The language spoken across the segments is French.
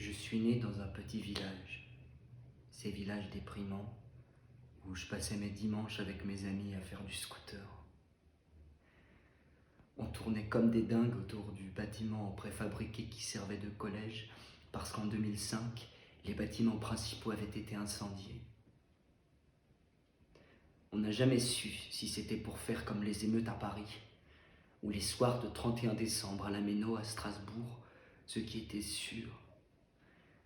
Je suis né dans un petit village, ces villages déprimants où je passais mes dimanches avec mes amis à faire du scooter. On tournait comme des dingues autour du bâtiment en préfabriqué qui servait de collège parce qu'en 2005, les bâtiments principaux avaient été incendiés. On n'a jamais su si c'était pour faire comme les émeutes à Paris ou les soirs de 31 décembre à la Méno à Strasbourg. Ce qui était sûr,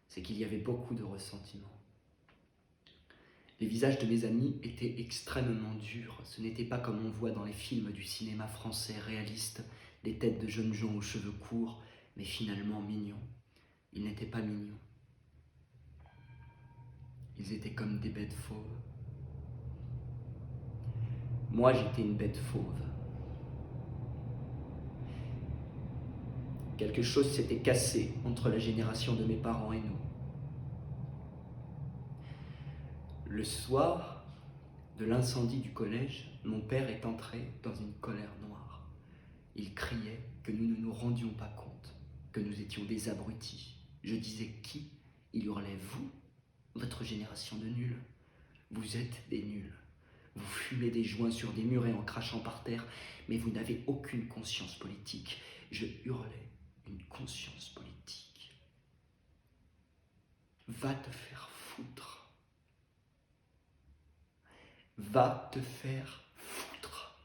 c'est qu'il y avait beaucoup de ressentiment. Les visages de mes amis étaient extrêmement durs. Ce n'était pas comme on voit dans les films du cinéma français réaliste, des têtes de jeunes gens aux cheveux courts, mais finalement mignons. Ils n'étaient pas mignons. Ils étaient comme des bêtes fauves. Moi, j'étais une bête fauve. Quelque chose s'était cassé entre la génération de mes parents et nous. Le soir de l'incendie du collège, mon père est entré dans une colère noire. Il criait que nous ne nous rendions pas compte, que nous étions des abrutis. Je disais qui? Il hurlait vous, votre génération de nuls. Vous êtes des nuls. Vous fumez des joints sur des murs et en crachant par terre, mais vous n'avez aucune conscience politique. Je hurlais une conscience politique. Va te faire foutre. Va te faire foutre.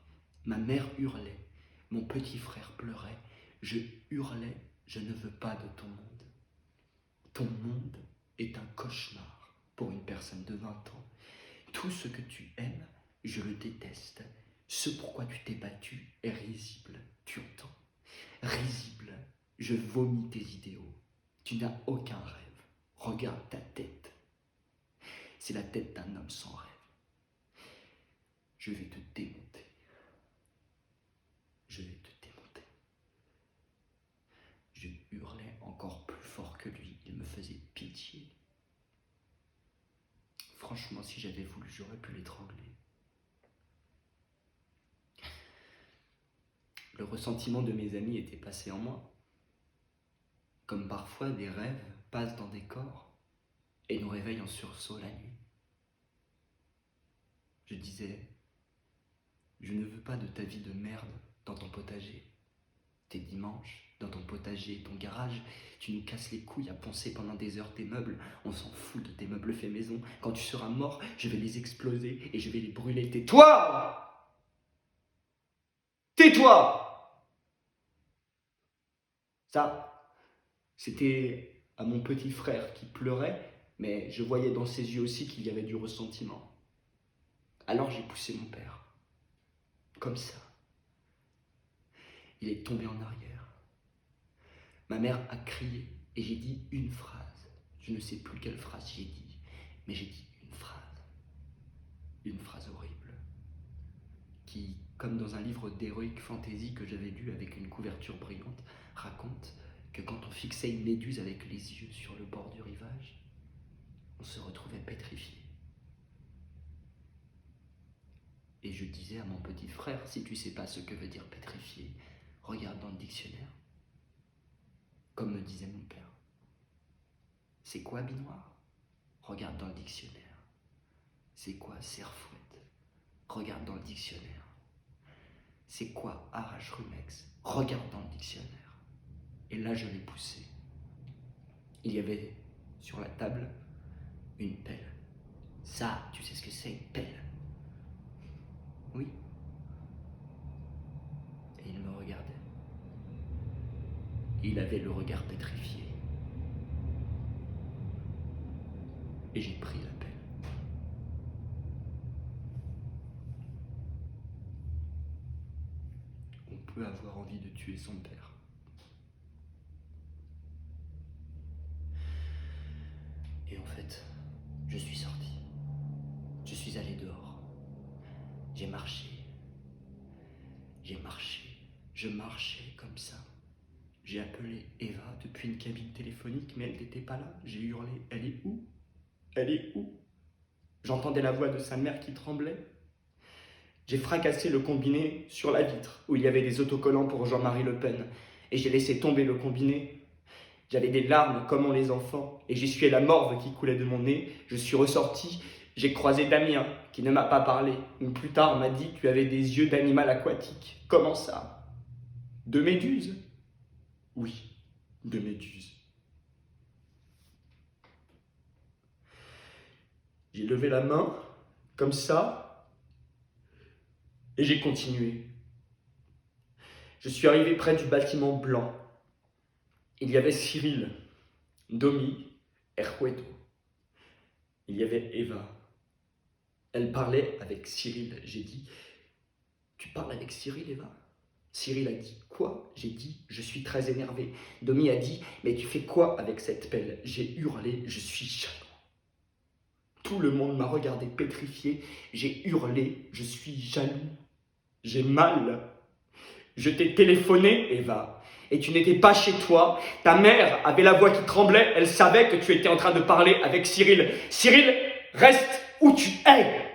Ma mère hurlait, mon petit frère pleurait, je hurlais, je ne veux pas de ton monde. Ton monde est un cauchemar pour une personne de 20 ans. Tout ce que tu aimes, je le déteste. Ce pourquoi tu t'es battu est risible, tu entends? Risible, je vomis tes idéaux. Tu n'as aucun rêve. Regarde ta tête. C'est la tête d'un homme sans rêve. Je vais te démonter. Je vais te démonter. Je hurlais encore plus fort que lui. Il me faisait pitié. Franchement, si j'avais voulu, j'aurais pu l'étrangler. Le ressentiment de mes amis était passé en moi. Comme parfois des rêves passent dans des corps et nous réveillent en sursaut la nuit. Je disais, je ne veux pas de ta vie de merde dans ton potager. Tes dimanches, dans ton potager et ton garage, tu nous casses les couilles à poncer pendant des heures tes meubles. On s'en fout de tes meubles faits maison. Quand tu seras mort, je vais les exploser et je vais les brûler. Tais-toi! Tais-toi! Ça, c'était à mon petit frère qui pleurait, mais je voyais dans ses yeux aussi qu'il y avait du ressentiment. Alors j'ai poussé mon père. Comme ça. Il est tombé en arrière. Ma mère a crié et j'ai dit une phrase. Je ne sais plus quelle phrase j'ai dit, mais j'ai dit une phrase. Une phrase horrible. Qui, comme dans un livre d'heroic fantasy que j'avais lu avec une couverture brillante, raconte que quand on fixait une méduse avec les yeux sur le bord du rivage, on se retrouvait pétrifié. Et je disais à mon petit frère, si tu sais pas ce que veut dire pétrifié, regarde dans le dictionnaire. Comme me disait mon père. C'est quoi binoir? Regarde dans le dictionnaire. C'est quoi serfouette? Regarde dans le dictionnaire. C'est quoi arrache-rumex? Regarde dans le dictionnaire. Et là, je l'ai poussé. Il y avait sur la table une pelle. Ça, tu sais ce que c'est, une pelle? Oui. Et il me regardait. Il avait le regard pétrifié. Et j'ai pris la pelle. On peut avoir envie de tuer son père. Et en fait, je suis sorti. Je suis allé dehors. J'ai marché. J'ai marché. Je marchais comme ça. J'ai appelé Eva depuis une cabine téléphonique, mais elle n'était pas là. J'ai hurlé, elle est où? Elle est où? J'entendais la voix de sa mère qui tremblait. J'ai fracassé le combiné sur la vitre, où il y avait des autocollants pour Jean-Marie Le Pen, et j'ai laissé tomber le combiné. J'avais des larmes comme ont les enfants, et j'essuyais la morve qui coulait de mon nez. Je suis ressorti, j'ai croisé Damien, qui ne m'a pas parlé, mais plus tard m'a dit que tu avais des yeux d'animal aquatique. Comment ça? De méduse? Oui, de méduse. J'ai levé la main, comme ça, et j'ai continué. Je suis arrivé près du bâtiment blanc. Il y avait Cyril, Domi, Erhueto. Il y avait Eva. Elle parlait avec Cyril. J'ai dit, tu parles avec Cyril, Eva? Cyril a dit, quoi? J'ai dit, je suis très énervé. Domi a dit, mais tu fais quoi avec cette pelle? J'ai hurlé, je suis jaloux. Tout le monde m'a regardé pétrifié. J'ai hurlé, je suis jaloux. J'ai mal. Je t'ai téléphoné, Eva, et tu n'étais pas chez toi. Ta mère avait la voix qui tremblait. Elle savait que tu étais en train de parler avec Cyril. Cyril, reste où tu es.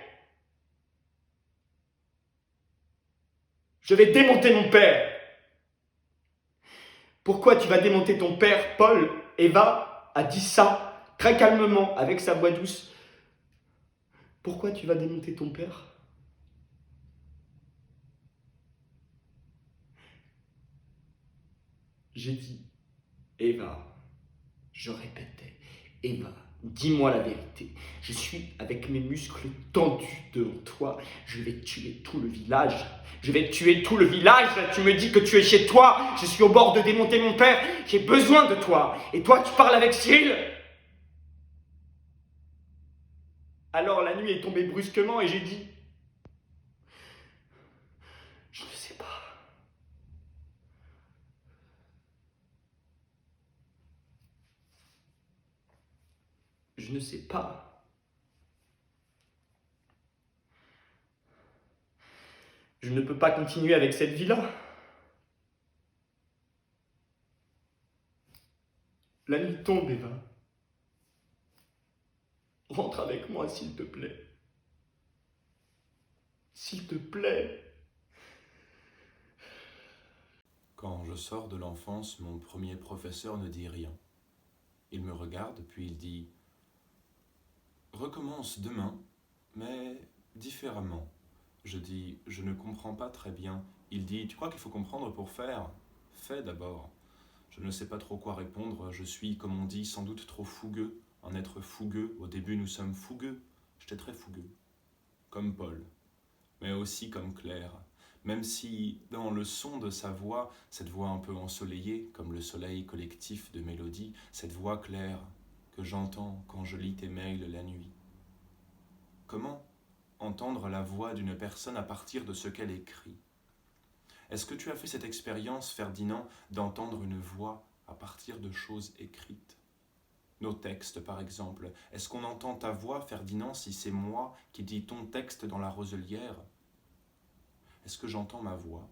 Je vais démonter mon père. Pourquoi tu vas démonter ton père, Paul? Eva a dit ça, très calmement, avec sa voix douce. Pourquoi tu vas démonter ton père? J'ai dit, Eva, je répétais, Eva, dis-moi la vérité. Je suis avec mes muscles tendus devant toi. Je vais tuer tout le village. Je vais tuer tout le village. Tu me dis que tu es chez toi. Je suis au bord de démonter mon père. J'ai besoin de toi. Et toi, tu parles avec Cyril? Alors la nuit est tombée brusquement et j'ai dit, je ne sais pas. Je ne sais pas. Je ne peux pas continuer avec cette vie-là. La nuit tombe, Eva. Rentre avec moi, s'il te plaît. S'il te plaît. Quand je sors de l'enfance, mon premier professeur ne dit rien. Il me regarde, puis il dit « Recommence demain, mais différemment. » Je dis « Je ne comprends pas très bien. » Il dit « Tu crois qu'il faut comprendre pour faire? Fais d'abord. » Je ne sais pas trop quoi répondre. Je suis, comme on dit, sans doute trop fougueux. Un être fougueux. Au début, nous sommes fougueux. J'étais très fougueux. Comme Paul. Mais aussi comme Claire. Même si, dans le son de sa voix, cette voix un peu ensoleillée, comme le soleil collectif de mélodie, cette voix claire que j'entends quand je lis tes mails la nuit. Comment entendre la voix d'une personne à partir de ce qu'elle écrit? Est-ce que tu as fait cette expérience, Ferdinand, d'entendre une voix à partir de choses écrites? Nos textes, par exemple. Est-ce qu'on entend ta voix, Ferdinand, si c'est moi qui dis ton texte dans la roselière? Est-ce que j'entends ma voix?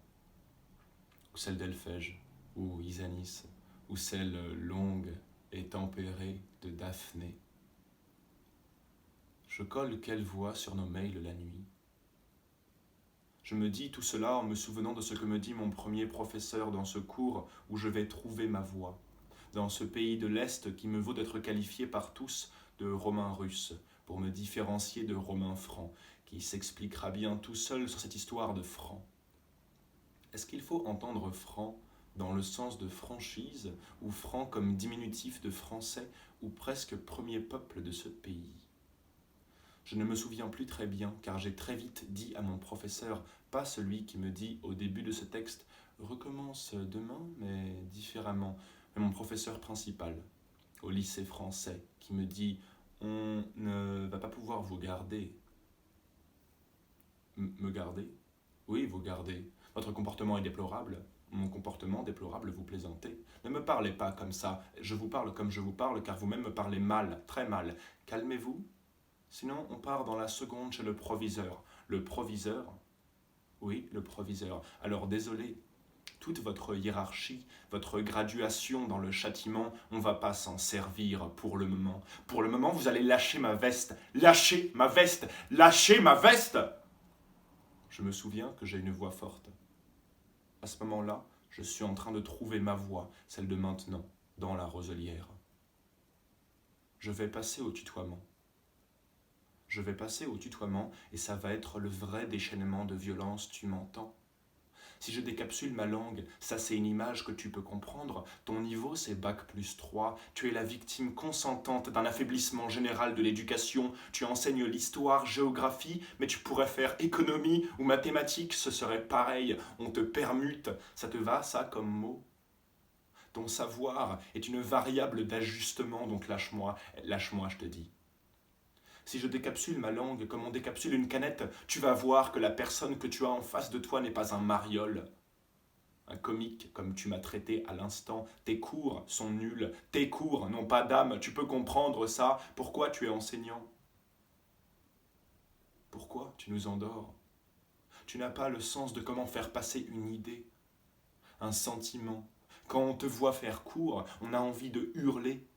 Ou celle d'Elphège, ou Isanis, ou celle longue et tempérée de Daphné? Je colle quelle voix sur nos mails la nuit? Je me dis tout cela en me souvenant de ce que me dit mon premier professeur dans ce cours où je vais trouver ma voix, dans ce pays de l'Est qui me vaut d'être qualifié par tous de romain russe, pour me différencier de romain franc, qui s'expliquera bien tout seul sur cette histoire de franc. Est-ce qu'il faut entendre franc dans le sens de franchise, ou franc comme diminutif de français, ou presque premier peuple de ce pays? Je ne me souviens plus très bien, car j'ai très vite dit à mon professeur, pas celui qui me dit au début de ce texte « Recommence demain, mais différemment », mais mon professeur principal, au lycée français, qui me dit « On ne va pas pouvoir vous garder. » Me garder? Oui, vous garder. Votre comportement est déplorable. Mon comportement déplorable, vous plaisantez. Ne me parlez pas comme ça. Je vous parle comme je vous parle, car vous-même me parlez mal, très mal. Calmez-vous. Sinon, on part dans la seconde chez le proviseur. Le proviseur? Oui, le proviseur. Alors désolé, toute votre hiérarchie, votre graduation dans le châtiment, on ne va pas s'en servir pour le moment. Pour le moment, vous allez lâcher ma veste. Lâchez ma veste! Lâchez ma veste! Je me souviens que j'ai une voix forte. À ce moment-là, je suis en train de trouver ma voix, celle de maintenant. dans la roselière. Je vais passer au tutoiement. Je vais passer au tutoiement et ça va être le vrai déchaînement de violence, tu m'entends? Si je décapsule ma langue, ça c'est une image que tu peux comprendre. Ton niveau c'est bac+3. Tu es la victime consentante d'un affaiblissement général de l'éducation. Tu enseignes l'histoire, géographie, mais tu pourrais faire économie ou mathématiques, ce serait pareil. On te permute. Ça te va ça comme mot? Ton savoir est une variable d'ajustement, donc lâche-moi, je te dis. Si je décapsule ma langue comme on décapsule une canette, tu vas voir que la personne que tu as en face de toi n'est pas un mariole. Un comique, comme tu m'as traité à l'instant. Tes cours sont nuls. Tes cours n'ont pas d'âme. Tu peux comprendre ça. Pourquoi tu es enseignant? Pourquoi tu nous endors? Tu n'as pas le sens de comment faire passer une idée, un sentiment. Quand on te voit faire cours, on a envie de hurler.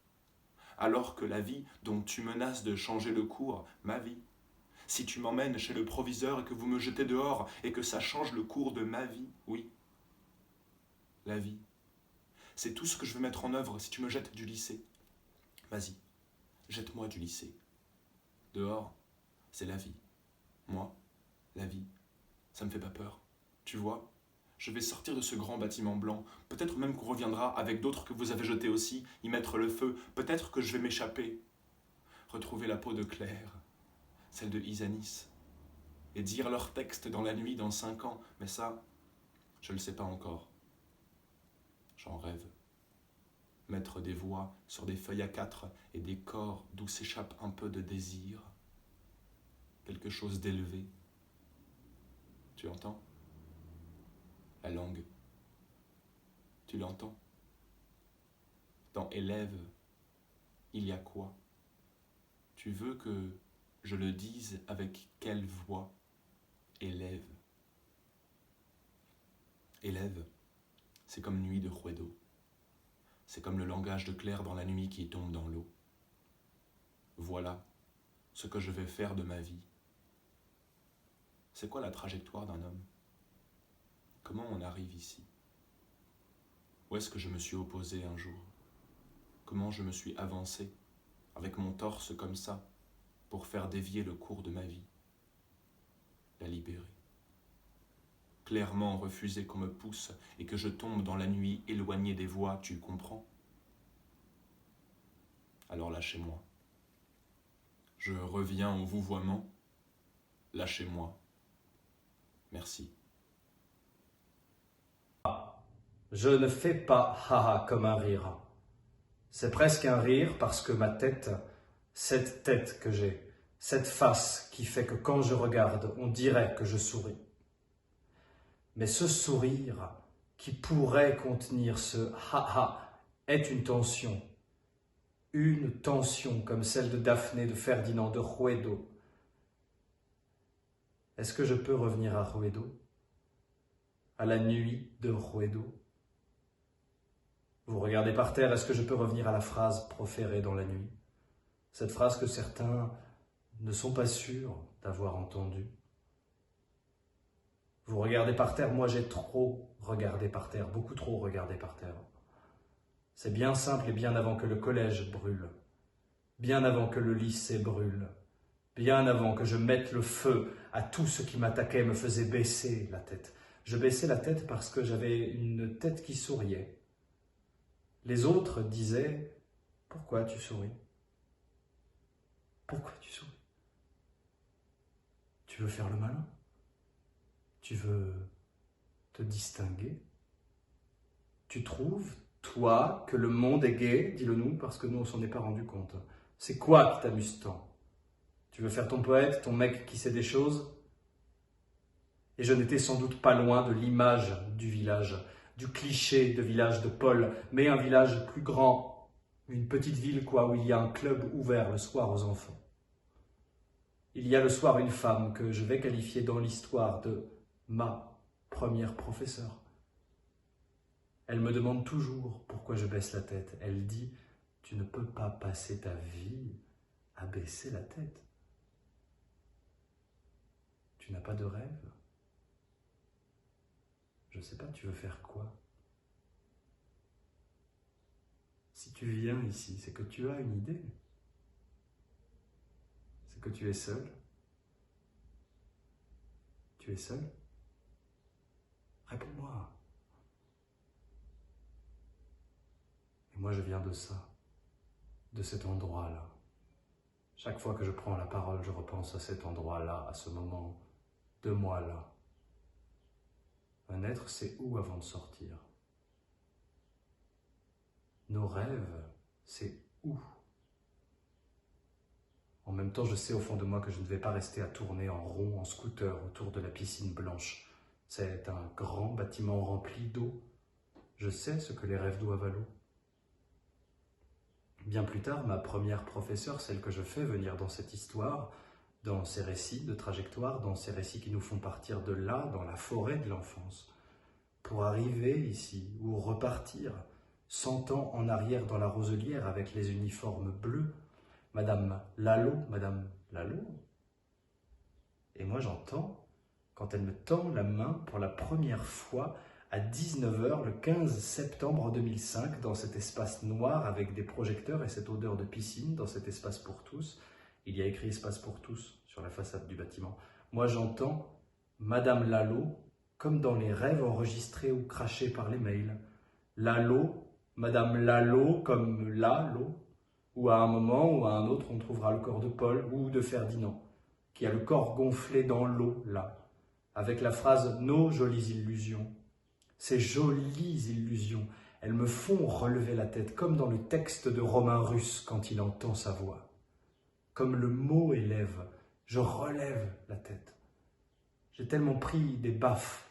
Alors que la vie dont tu menaces de changer le cours, ma vie, si tu m'emmènes chez le proviseur et que vous me jetez dehors et que ça change le cours de ma vie, oui, la vie, c'est tout ce que je veux mettre en œuvre si tu me jettes du lycée. Vas-y, jette-moi du lycée. Dehors, c'est la vie. Moi, la vie, ça me fait pas peur. Tu vois, je vais sortir de ce grand bâtiment blanc. Peut-être même qu'on reviendra avec d'autres que vous avez jetés aussi, y mettre le feu. Peut-être que je vais m'échapper. Retrouver la peau de Claire, celle de Isanis, et dire leur texte dans la nuit dans 5 ans. Mais ça, je ne le sais pas encore. J'en rêve. Mettre des voix sur des feuilles A4 et des corps d'où s'échappe un peu de désir. Quelque chose d'élevé. Tu entends? La langue. Tu l'entends? Dans élève, il y a quoi? Tu veux que je le dise avec quelle voix? Élève. Élève, c'est comme nuit de Ruedo. C'est comme le langage de Claire dans la nuit qui tombe dans l'eau. Voilà ce que je vais faire de ma vie. C'est quoi la trajectoire d'un homme? Comment on arrive ici? Où est-ce que je me suis opposé un jour? Comment je me suis avancé, avec mon torse comme ça, pour faire dévier le cours de ma vie? La libérer. Clairement refuser qu'on me pousse et que je tombe dans la nuit éloignée des voies, tu comprends? Alors lâchez-moi. Je reviens au vouvoiement. Lâchez-moi. Merci. Je ne fais pas haha comme un rire. C'est presque un rire parce que ma tête, cette tête que j'ai, cette face qui fait que quand je regarde, on dirait que je souris. Mais ce sourire qui pourrait contenir ce haha est une tension comme celle de Daphné, de Ferdinand, de Ruedo. Est-ce que je peux revenir à Ruedo? À la nuit de Ruedo? Vous regardez par terre, est-ce que je peux revenir à la phrase proférée dans la nuit? Cette phrase que certains ne sont pas sûrs d'avoir entendue. Vous regardez par terre, moi j'ai trop regardé par terre, beaucoup trop regardé par terre. C'est bien simple et bien avant que le collège brûle, bien avant que le lycée brûle, bien avant que je mette le feu à tout ce qui m'attaquait, me faisait baisser la tête. Je baissais la tête parce que j'avais une tête qui souriait. Les autres disaient « Pourquoi tu souris? Pourquoi tu souris? Tu veux faire le malin? Tu veux te distinguer? Tu trouves, toi, que le monde est gai? Dis-le nous, parce que nous, on s'en est pas rendu compte. C'est quoi qui t'amuse tant? Tu veux faire ton poète, ton mec qui sait des choses? Et je n'étais sans doute pas loin de l'image du village, du cliché de village de Paul, mais un village plus grand, une petite ville quoi, où il y a un club ouvert le soir aux enfants. Il y a le soir une femme que je vais qualifier dans l'histoire de ma première professeure. Elle me demande toujours pourquoi je baisse la tête. Elle dit « Tu ne peux pas passer ta vie à baisser la tête. Tu n'as pas de rêve? Je ne sais pas, tu veux faire quoi? Si tu viens ici, c'est que tu as une idée. C'est que tu es seul. Tu es seul? Réponds-moi. Et moi, je viens de ça, de cet endroit-là. Chaque fois que je prends la parole, je repense à cet endroit-là, à ce moment de moi-là. Un être sait où avant de sortir. Nos rêves, c'est où? En même temps, je sais au fond de moi que je ne vais pas rester à tourner en rond, en scooter, autour de la piscine blanche. C'est un grand bâtiment rempli d'eau. Je sais ce que les rêves doivent à l'eau. Bien plus tard, ma première professeure, celle que je fais venir dans cette histoire, dans ces récits de trajectoire, dans ces récits qui nous font partir de là, dans la forêt de l'enfance, pour arriver ici ou repartir, 100 ans en arrière dans la roselière avec les uniformes bleus, Madame Lalo. Et moi j'entends, quand elle me tend la main pour la première fois, à 19h le 15 septembre 2005, dans cet espace noir avec des projecteurs et cette odeur de piscine, dans cet espace pour tous, il y a écrit espace pour tous sur la façade du bâtiment. Moi j'entends Madame Lalo, comme dans les rêves enregistrés ou crachés par les mails. Lalo, Madame Lalo, comme Lalo, ou à un moment ou à un autre on trouvera le corps de Paul ou de Ferdinand, qui a le corps gonflé dans l'eau, là, avec la phrase « Nos jolies illusions ». Ces jolies illusions, elles me font relever la tête, comme dans le texte de Romain Russe quand il entend sa voix. Comme le mot élève, je relève la tête. J'ai tellement pris des baffes,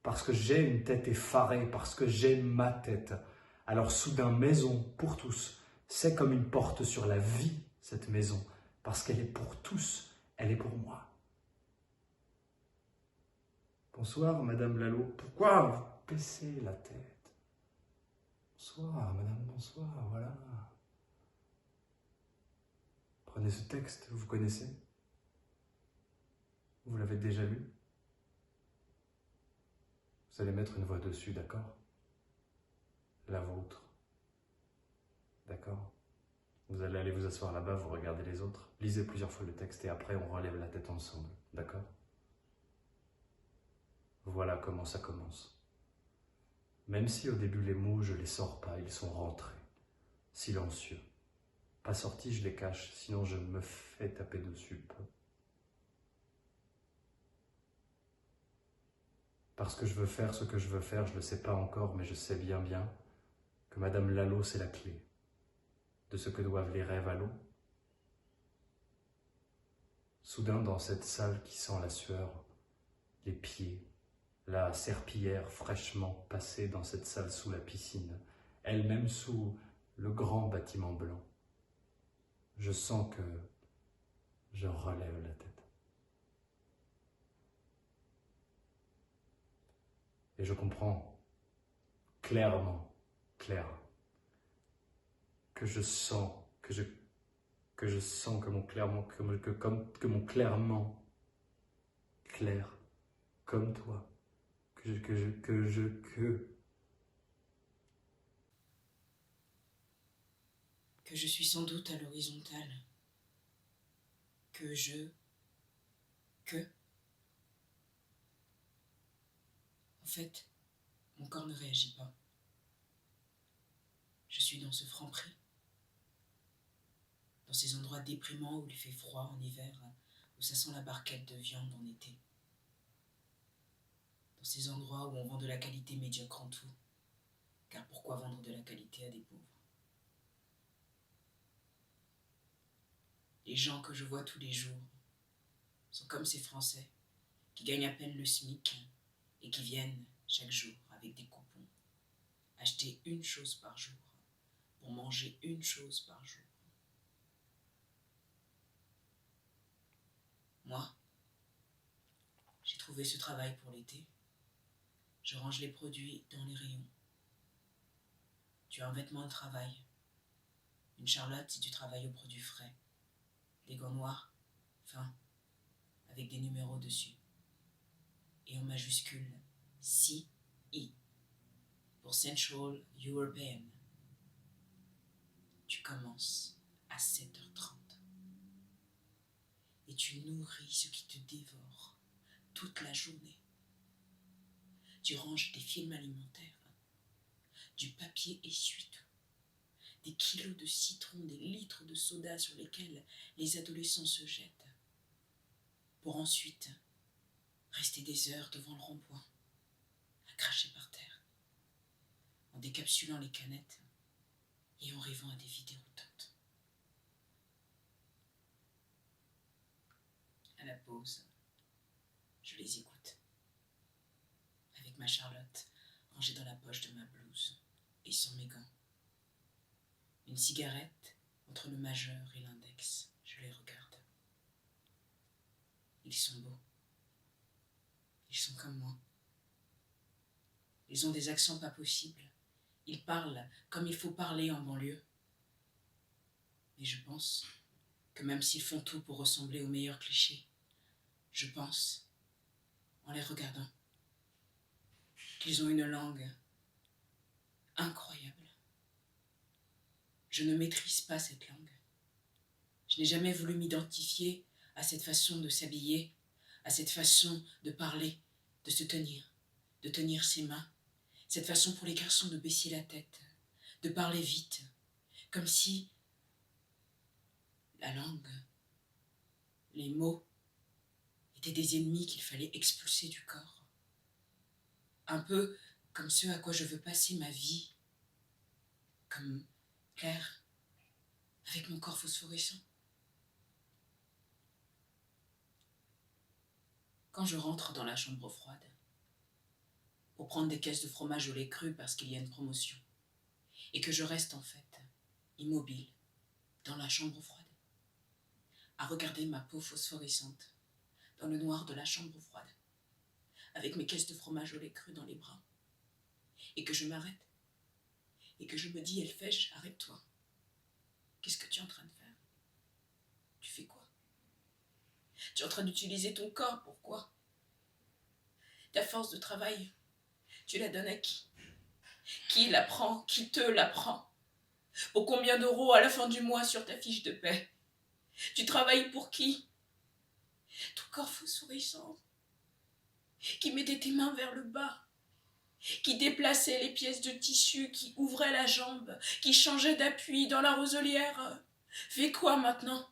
parce que j'ai une tête effarée, parce que j'ai ma tête. Alors soudain, maison pour tous, c'est comme une porte sur la vie, cette maison, parce qu'elle est pour tous, elle est pour moi. Bonsoir, Madame Lalo. Pourquoi vous baissez la tête? Bonsoir, Madame, bonsoir, voilà. Prenez ce texte, vous connaissez? Vous l'avez déjà lu? Vous allez mettre une voix dessus, d'accord? La vôtre. D'accord? Vous allez aller vous asseoir là-bas, vous regardez les autres, lisez plusieurs fois le texte et après on relève la tête ensemble, d'accord? Voilà comment ça commence. Même si au début les mots, je les sors pas, ils sont rentrés, silencieux. Pas sortis, je les cache, sinon je me fais taper dessus. Parce que je veux faire ce que je veux faire, je ne le sais pas encore, mais je sais bien que Madame Lalo, c'est la clé de ce que doivent les rêves à l'eau. Soudain, dans cette salle qui sent la sueur, les pieds, la serpillière fraîchement passée dans cette salle sous la piscine, elle-même sous le grand bâtiment blanc, je sens que je relève la tête. Et je comprends clairement, que je sens, que mon clairement, clair, comme toi, que je suis sans doute à l'horizontale, que en fait, mon corps ne réagit pas. Je suis dans ce franc-prix, dans ces endroits déprimants où il fait froid en hiver, où ça sent la barquette de viande en été. Dans ces endroits où on vend de la qualité médiocre en tout, car pourquoi vendre de la qualité à des pauvres? Les gens que je vois tous les jours sont comme ces Français qui gagnent à peine le SMIC et qui viennent chaque jour avec des coupons acheter une chose par jour pour manger une chose par jour. Moi, j'ai trouvé ce travail pour l'été. Je range les produits dans les rayons. Tu as un vêtement de travail, une charlotte si tu travailles aux produits frais, des gants noirs, fins, avec des numéros dessus. Et en majuscule, CI, pour Central European. commence à 7h30. Et tu nourris ce qui te dévore toute la journée. Tu ranges des films alimentaires, du papier essuie-tout, des kilos de citron, des litres de soda sur lesquels les adolescents se jettent, pour ensuite rester des heures devant le rond-point, à cracher par terre, en décapsulant les canettes et en rêvant à des vies déroutantes. À la pause, je les écoute, avec ma Charlotte rangée dans la poche de ma blouse et sans mes gants. Une cigarette entre le majeur et l'index, je les regarde. Ils sont beaux. Ils sont comme moi. Ils ont des accents pas possibles. Ils parlent comme il faut parler en banlieue. Mais je pense que même s'ils font tout pour ressembler aux meilleurs clichés, je pense, en les regardant, qu'ils ont une langue incroyable. Je ne maîtrise pas cette langue. Je n'ai jamais voulu m'identifier à cette façon de s'habiller, à cette façon de parler, de se de tenir ses mains, cette façon pour les garçons de baisser la tête, de parler vite, comme si la langue, les mots, étaient des ennemis qu'il fallait expulser du corps. Un peu comme ce à quoi je veux passer ma vie, comme Claire, avec mon corps phosphorescent. Quand je rentre dans la chambre froide, pour prendre des caisses de fromage au lait cru parce qu'il y a une promotion, et que je reste en fait immobile dans la chambre froide, à regarder ma peau phosphorescente dans le noir de la chambre froide, avec mes caisses de fromage au lait cru dans les bras, et que je m'arrête, et que je me dis, Elphège, arrête-toi. Qu'est-ce que tu es en train de faire? Tu fais quoi? Tu es en train d'utiliser ton corps, pourquoi? Ta force de travail, tu la donnes à qui? Qui la prend? Qui te la prend? Pour combien d'euros à la fin du mois sur ta fiche de paie? Tu travailles pour qui? Ton corps phosphorescent, qui mettait tes mains vers le bas, qui déplaçait les pièces de tissu, qui ouvrait la jambe, qui changeait d'appui dans la roselière. Fais quoi maintenant?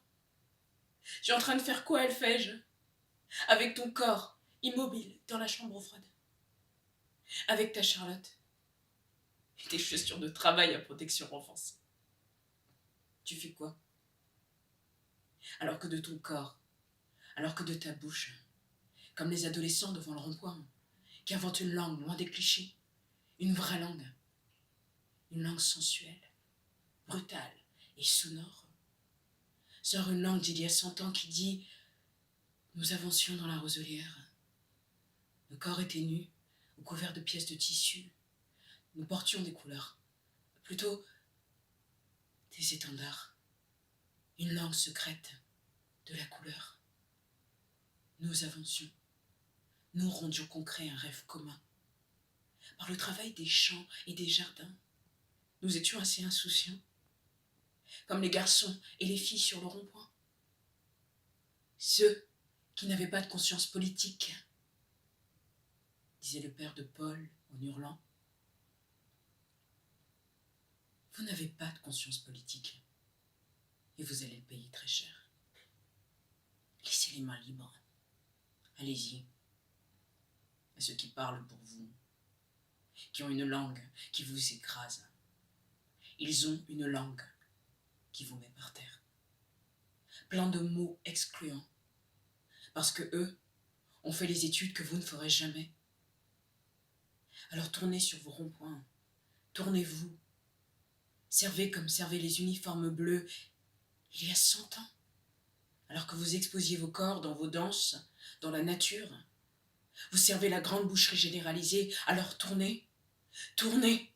Tu es en train de faire quoi, Elphège? Avec ton corps immobile dans la chambre froide. Avec ta Charlotte et tes chaussures de travail à protection renforcée. Tu fais quoi? Alors que de ton corps, alors que de ta bouche, comme les adolescents devant le rond-point, qui inventent une langue loin des clichés, une vraie langue sensuelle, brutale et sonore, sort une langue d'il y a 100 ans qui dit « Nous avancions dans la roselière. Nos corps étaient nus, ou couverts de pièces de tissu. Nous portions des couleurs, plutôt des étendards. Une langue secrète de la couleur. Nous avancions. Nous rendions concret un rêve commun. Par le travail des champs et des jardins, nous étions assez insouciants, comme les garçons et les filles sur le rond-point. Ceux qui n'avaient pas de conscience politique, disait le père de Paul en hurlant. Vous n'avez pas de conscience politique et vous allez le payer très cher. Laissez les mains libres. Allez-y. À ceux qui parlent pour vous, qui ont une langue qui vous écrase. Ils ont une langue qui vous met par terre. Plein de mots excluants. Parce que eux ont fait les études que vous ne ferez jamais. Alors tournez sur vos ronds-points. Tournez-vous. Servez comme servaient les uniformes bleus il y a 100 ans. Alors que vous exposiez vos corps dans vos danses, dans la nature. Vous servez la grande boucherie généralisée. Alors tournez. Tournez.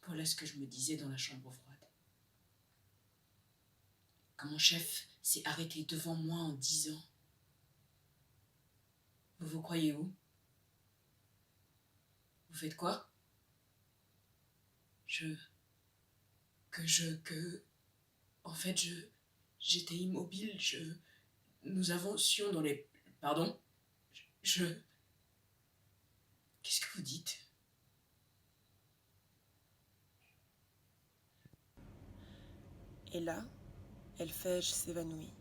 Voilà ce que je me disais dans la chambre froide. Quand mon chef s'est arrêté devant moi en disant « Vous vous croyez où? Vous faites quoi? En fait, j'étais immobile, nous avancions dans les... Pardon? Qu'est-ce que vous dites? Et là, Elphège s'évanouit.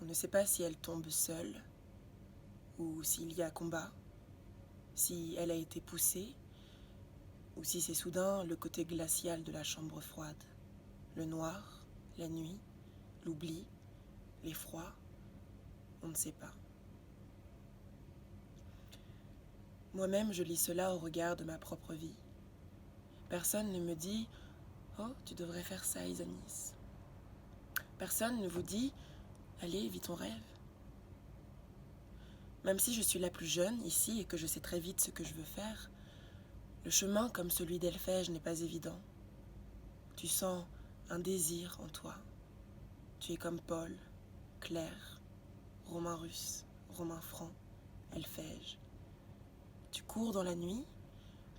On ne sait pas si elle tombe seule, ou s'il y a combat, si elle a été poussée, ou si c'est soudain le côté glacial de la chambre froide. Le noir, la nuit, l'oubli, l'effroi, on ne sait pas. Moi-même, je lis cela au regard de ma propre vie. Personne ne me dit « Oh, tu devrais faire ça, Isanis ». Personne ne vous dit « Allez, vis ton rêve ». Même si je suis la plus jeune ici et que je sais très vite ce que je veux faire, le chemin comme celui d'Elphège n'est pas évident. Tu sens un désir en toi. Tu es comme Paul, Claire, Romain Russe, Romain Franc, Elphège. Tu cours dans la nuit,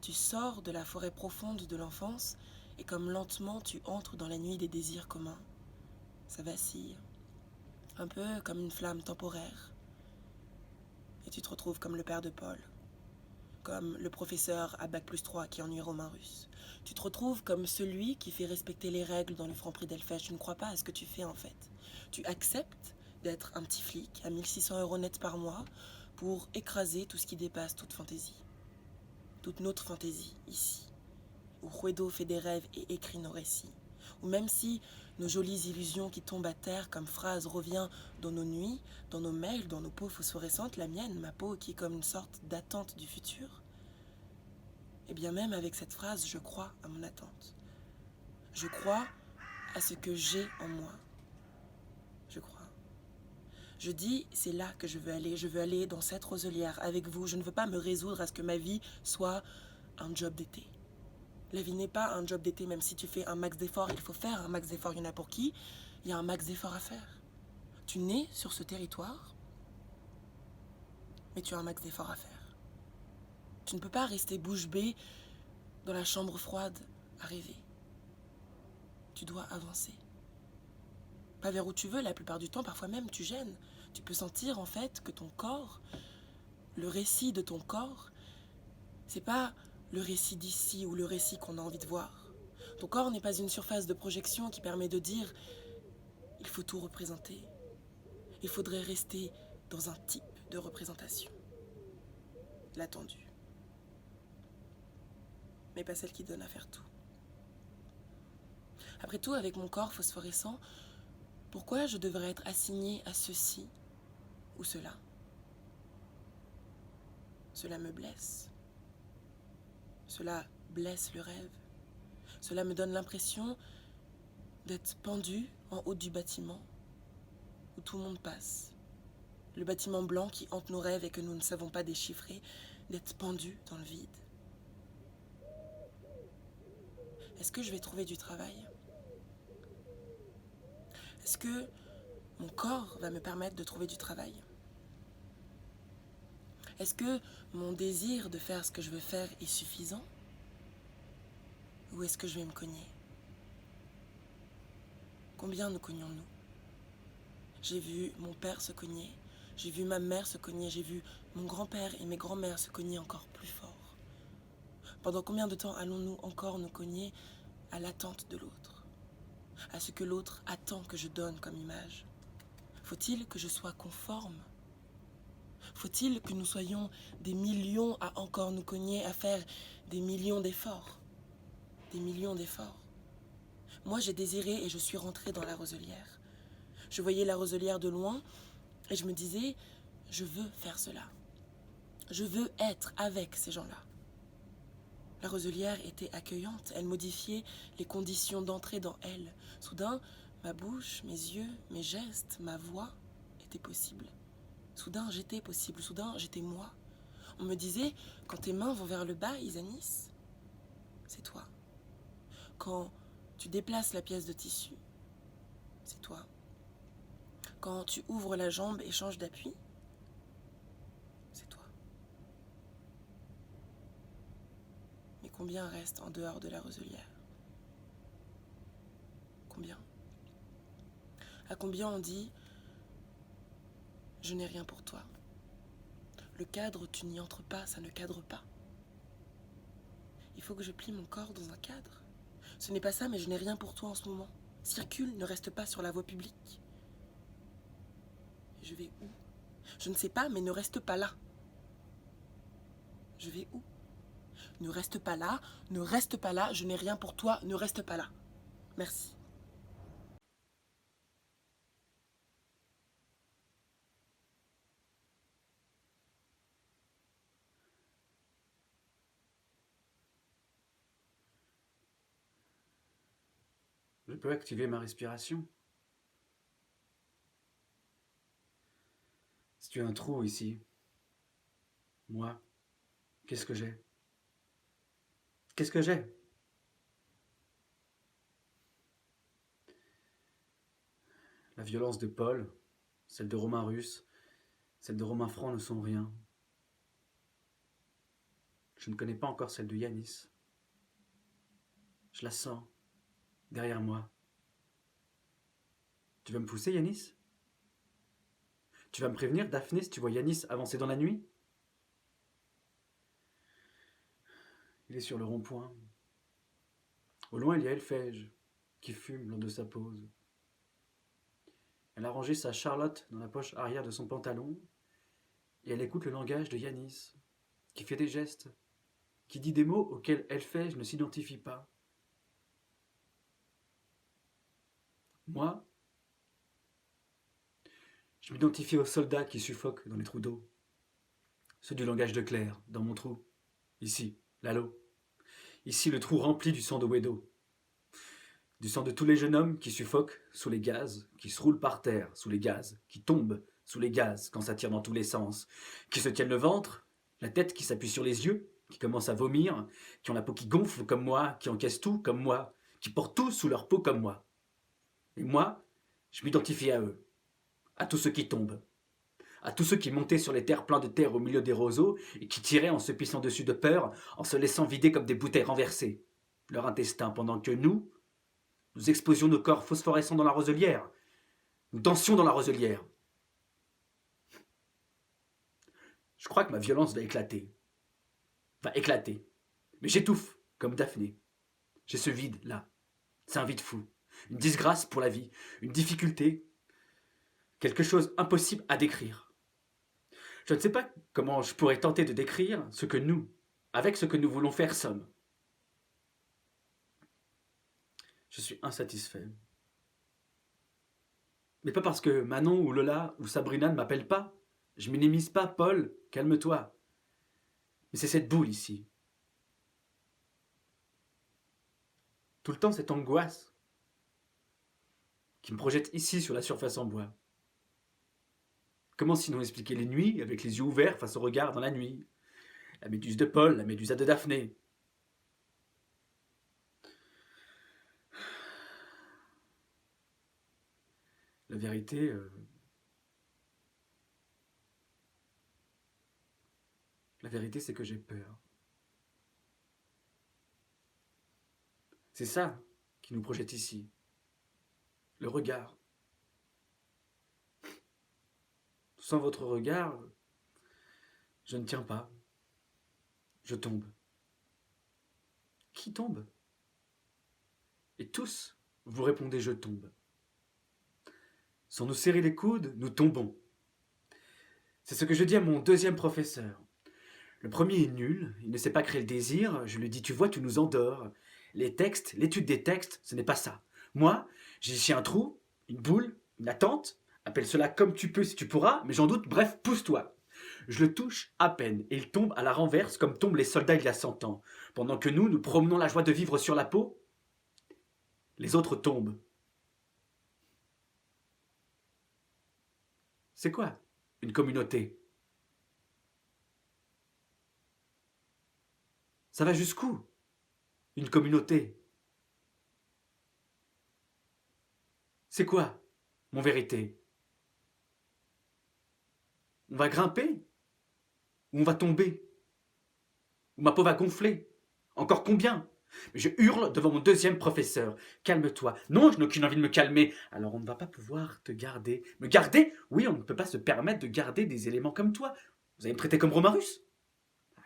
tu sors de la forêt profonde de l'enfance et comme lentement tu entres dans la nuit des désirs communs. Ça vacille, un peu comme une flamme temporaire. Et tu te retrouves comme le père de Paul, comme le professeur à Bac+3 qui ennuie Romain Russe. Tu te retrouves comme celui qui fait respecter les règles dans le Franprix d'Elphège. Tu ne crois pas à ce que tu fais en fait. Tu acceptes d'être un petit flic à 1600 € net par mois pour écraser tout ce qui dépasse toute fantaisie. Toute notre fantaisie, ici, où Ruedo fait des rêves et écrit nos récits. Ou même si nos jolies illusions qui tombent à terre comme phrase revient dans nos nuits, dans nos mails, dans nos peaux phosphorescentes, la mienne, ma peau qui est comme une sorte d'attente du futur, et bien même avec cette phrase, je crois à mon attente. Je crois à ce que j'ai en moi. Je crois. Je dis, c'est là que je veux aller dans cette roselière avec vous. Je ne veux pas me résoudre à ce que ma vie soit un job d'été. La vie n'est pas un job d'été, même si tu fais un max d'efforts, il faut faire un max d'efforts. Il y en a pour qui? Il y a un max d'efforts à faire. Tu nais sur ce territoire, mais tu as un max d'efforts à faire. Tu ne peux pas rester bouche bée dans la chambre froide à rêver. Tu dois avancer. Pas vers où tu veux la plupart du temps, parfois même tu gênes. Tu peux sentir en fait que ton corps, le récit de ton corps, c'est pas le récit d'ici ou le récit qu'on a envie de voir. Ton corps n'est pas une surface de projection qui permet de dire il faut tout représenter. Il faudrait rester dans un type de représentation. L'attendu. Mais pas celle qui donne à faire tout. Après tout, avec mon corps phosphorescent, pourquoi je devrais être assignée à ceci ou cela? Cela me blesse. Cela blesse le rêve. Cela me donne l'impression d'être pendue en haut du bâtiment où tout le monde passe. Le bâtiment blanc qui hante nos rêves et que nous ne savons pas déchiffrer, d'être pendu dans le vide. Est-ce que je vais trouver du travail? Est-ce que mon corps va me permettre de trouver du travail? Est-ce que mon désir de faire ce que je veux faire est suffisant? Ou est-ce que je vais me cogner? Combien nous cognons-nous? J'ai vu mon père se cogner, j'ai vu ma mère se cogner, j'ai vu mon grand-père et mes grands-mères se cogner encore plus fort. Pendant combien de temps allons-nous encore nous cogner à l'attente de l'autre? À ce que l'autre attend que je donne comme image? Faut-il que je sois conforme? Faut-il que nous soyons des millions à encore nous cogner, à faire des millions d'efforts? Des millions d'efforts. Moi, j'ai désiré et je suis rentrée dans la roselière. Je voyais la roselière de loin et je me disais, je veux faire cela. Je veux être avec ces gens-là. La roselière était accueillante, elle modifiait les conditions d'entrée dans elle. Soudain, ma bouche, mes yeux, mes gestes, ma voix étaient possibles. Soudain, j'étais possible, soudain, j'étais moi. On me disait, quand tes mains vont vers le bas, Isanis, c'est toi. Quand tu déplaces la pièce de tissu, c'est toi. Quand tu ouvres la jambe et changes d'appui, c'est toi. Mais combien combien reste en dehors de la roselière? Combien? À combien on dit « Je n'ai rien pour toi ». Le cadre, tu n'y entres pas, ça ne cadre pas. Il faut que je plie mon corps dans un cadre. Ce n'est pas ça, mais je n'ai rien pour toi en ce moment. Circule, ne reste pas sur la voie publique. Je vais où? Je ne sais pas, mais ne reste pas là. Je vais où? Ne reste pas là, ne reste pas là, je n'ai rien pour toi, ne reste pas là. Merci. Je peux activer ma respiration. Si tu as un trou ici, moi, qu'est-ce que j'ai? Qu'est-ce que j'ai? La violence de Paul, celle de Romain Russe, celle de Romain Franc ne sont rien. Je ne connais pas encore celle de Yanis. Je la sens, derrière moi. Tu vas me pousser, Yanis? Tu vas me prévenir, Daphné, si tu vois Yanis avancer dans la nuit? Il est sur le rond-point. Au loin, il y a Elphège, qui fume lors de sa pause. Elle a rangé sa Charlotte dans la poche arrière de son pantalon, et elle écoute le langage de Yanis, qui fait des gestes, qui dit des mots auxquels Elphège ne s'identifie pas. Moi, je m'identifie aux soldats qui suffoquent dans les trous d'eau. Ceux du langage de Claire, dans mon trou. Ici, Lalo. Ici, le trou rempli du sang de Wedo. Du sang de tous les jeunes hommes qui suffoquent sous les gaz, qui se roulent par terre sous les gaz, qui tombent sous les gaz quand ça tire dans tous les sens, qui se tiennent le ventre, la tête qui s'appuie sur les yeux, qui commencent à vomir, qui ont la peau qui gonfle comme moi, qui encaissent tout comme moi, qui portent tout sous leur peau comme moi. Et moi, je m'identifie à eux, à tous ceux qui tombent, à tous ceux qui montaient sur les terres pleins de terre au milieu des roseaux et qui tiraient en se pissant dessus de peur, en se laissant vider comme des bouteilles renversées, leur intestin, pendant que nous exposions nos corps phosphorescents dans la roselière. Nous dansions dans la roselière. Je crois que ma violence va éclater. Va éclater. Mais j'étouffe, comme Daphné. J'ai ce vide, là. C'est un vide fou. Une disgrâce pour la vie. Une difficulté. Quelque chose impossible à décrire. Je ne sais pas comment je pourrais tenter de décrire ce que nous, avec ce que nous voulons faire, sommes. Je suis insatisfait. Mais pas parce que Manon ou Lola ou Sabrina ne m'appellent pas. Je minimise pas, Paul, calme-toi. Mais c'est cette boule ici. Tout le temps cette angoisse qui me projette ici sur la surface en bois. Comment sinon expliquer les nuits avec les yeux ouverts face au regard dans la nuit? La méduse de Paul, la médusa de Daphné. La vérité, c'est que j'ai peur. C'est ça qui nous projette ici. Le regard. Sans votre regard, je ne tiens pas. Je tombe. Qui tombe? Et tous, vous répondez « je tombe ». Sans nous serrer les coudes, nous tombons. C'est ce que je dis à mon deuxième professeur. Le premier est nul, il ne sait pas créer le désir. Je lui dis, tu vois, tu nous endors. Les textes, l'étude des textes, ce n'est pas ça. Moi, j'ai ici un trou, une boule, une attente. Appelle cela comme tu peux si tu pourras, mais j'en doute, bref, pousse-toi. Je le touche à peine, et il tombe à la renverse comme tombent les soldats il y a 100 ans. Pendant que nous promenons la joie de vivre sur la peau, les autres tombent. C'est quoi une communauté? Ça va jusqu'où une communauté? C'est quoi mon vérité? On va grimper? Ou on va tomber? Ou ma peau va gonfler Encore combien? Mais je hurle devant mon deuxième professeur. Calme-toi. Non, je n'ai aucune envie de me calmer. Alors on ne va pas pouvoir te garder. Me garder? Oui, on ne peut pas se permettre de garder des éléments comme toi. Vous allez me traiter comme Romain Russe?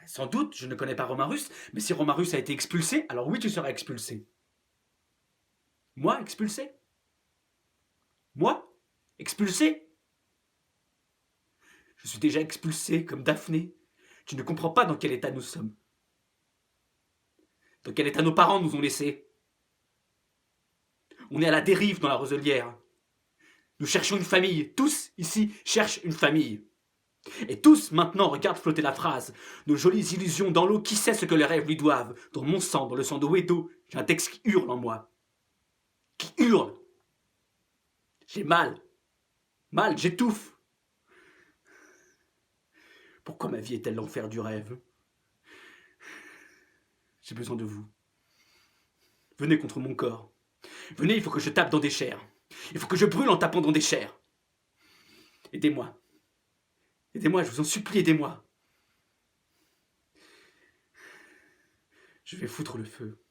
Sans doute, je ne connais pas Romain Russe, mais si Romain Russe a été expulsé, alors oui, tu seras expulsé. Moi, expulsé? Moi? Expulsé? Je suis déjà expulsé, comme Daphné. Tu ne comprends pas dans quel état nous sommes. Dans quel état nos parents nous ont laissés. On est à la dérive dans la roselière. Nous cherchons une famille. Tous, ici, cherchent une famille. Et tous, maintenant, regardent flotter la phrase. Nos jolies illusions dans l'eau, qui sait ce que les rêves lui doivent? Dans mon sang, dans le sang de Wedo, j'ai un texte qui hurle en moi. Qui hurle. J'ai mal. Mal, j'étouffe. Pourquoi ma vie est-elle l'enfer du rêve? J'ai besoin de vous. Venez contre mon corps. Venez, il faut que je tape dans des chairs. Il faut que je brûle en tapant dans des chairs. Aidez-moi. Aidez-moi, je vous en supplie, aidez-moi. Je vais foutre le feu.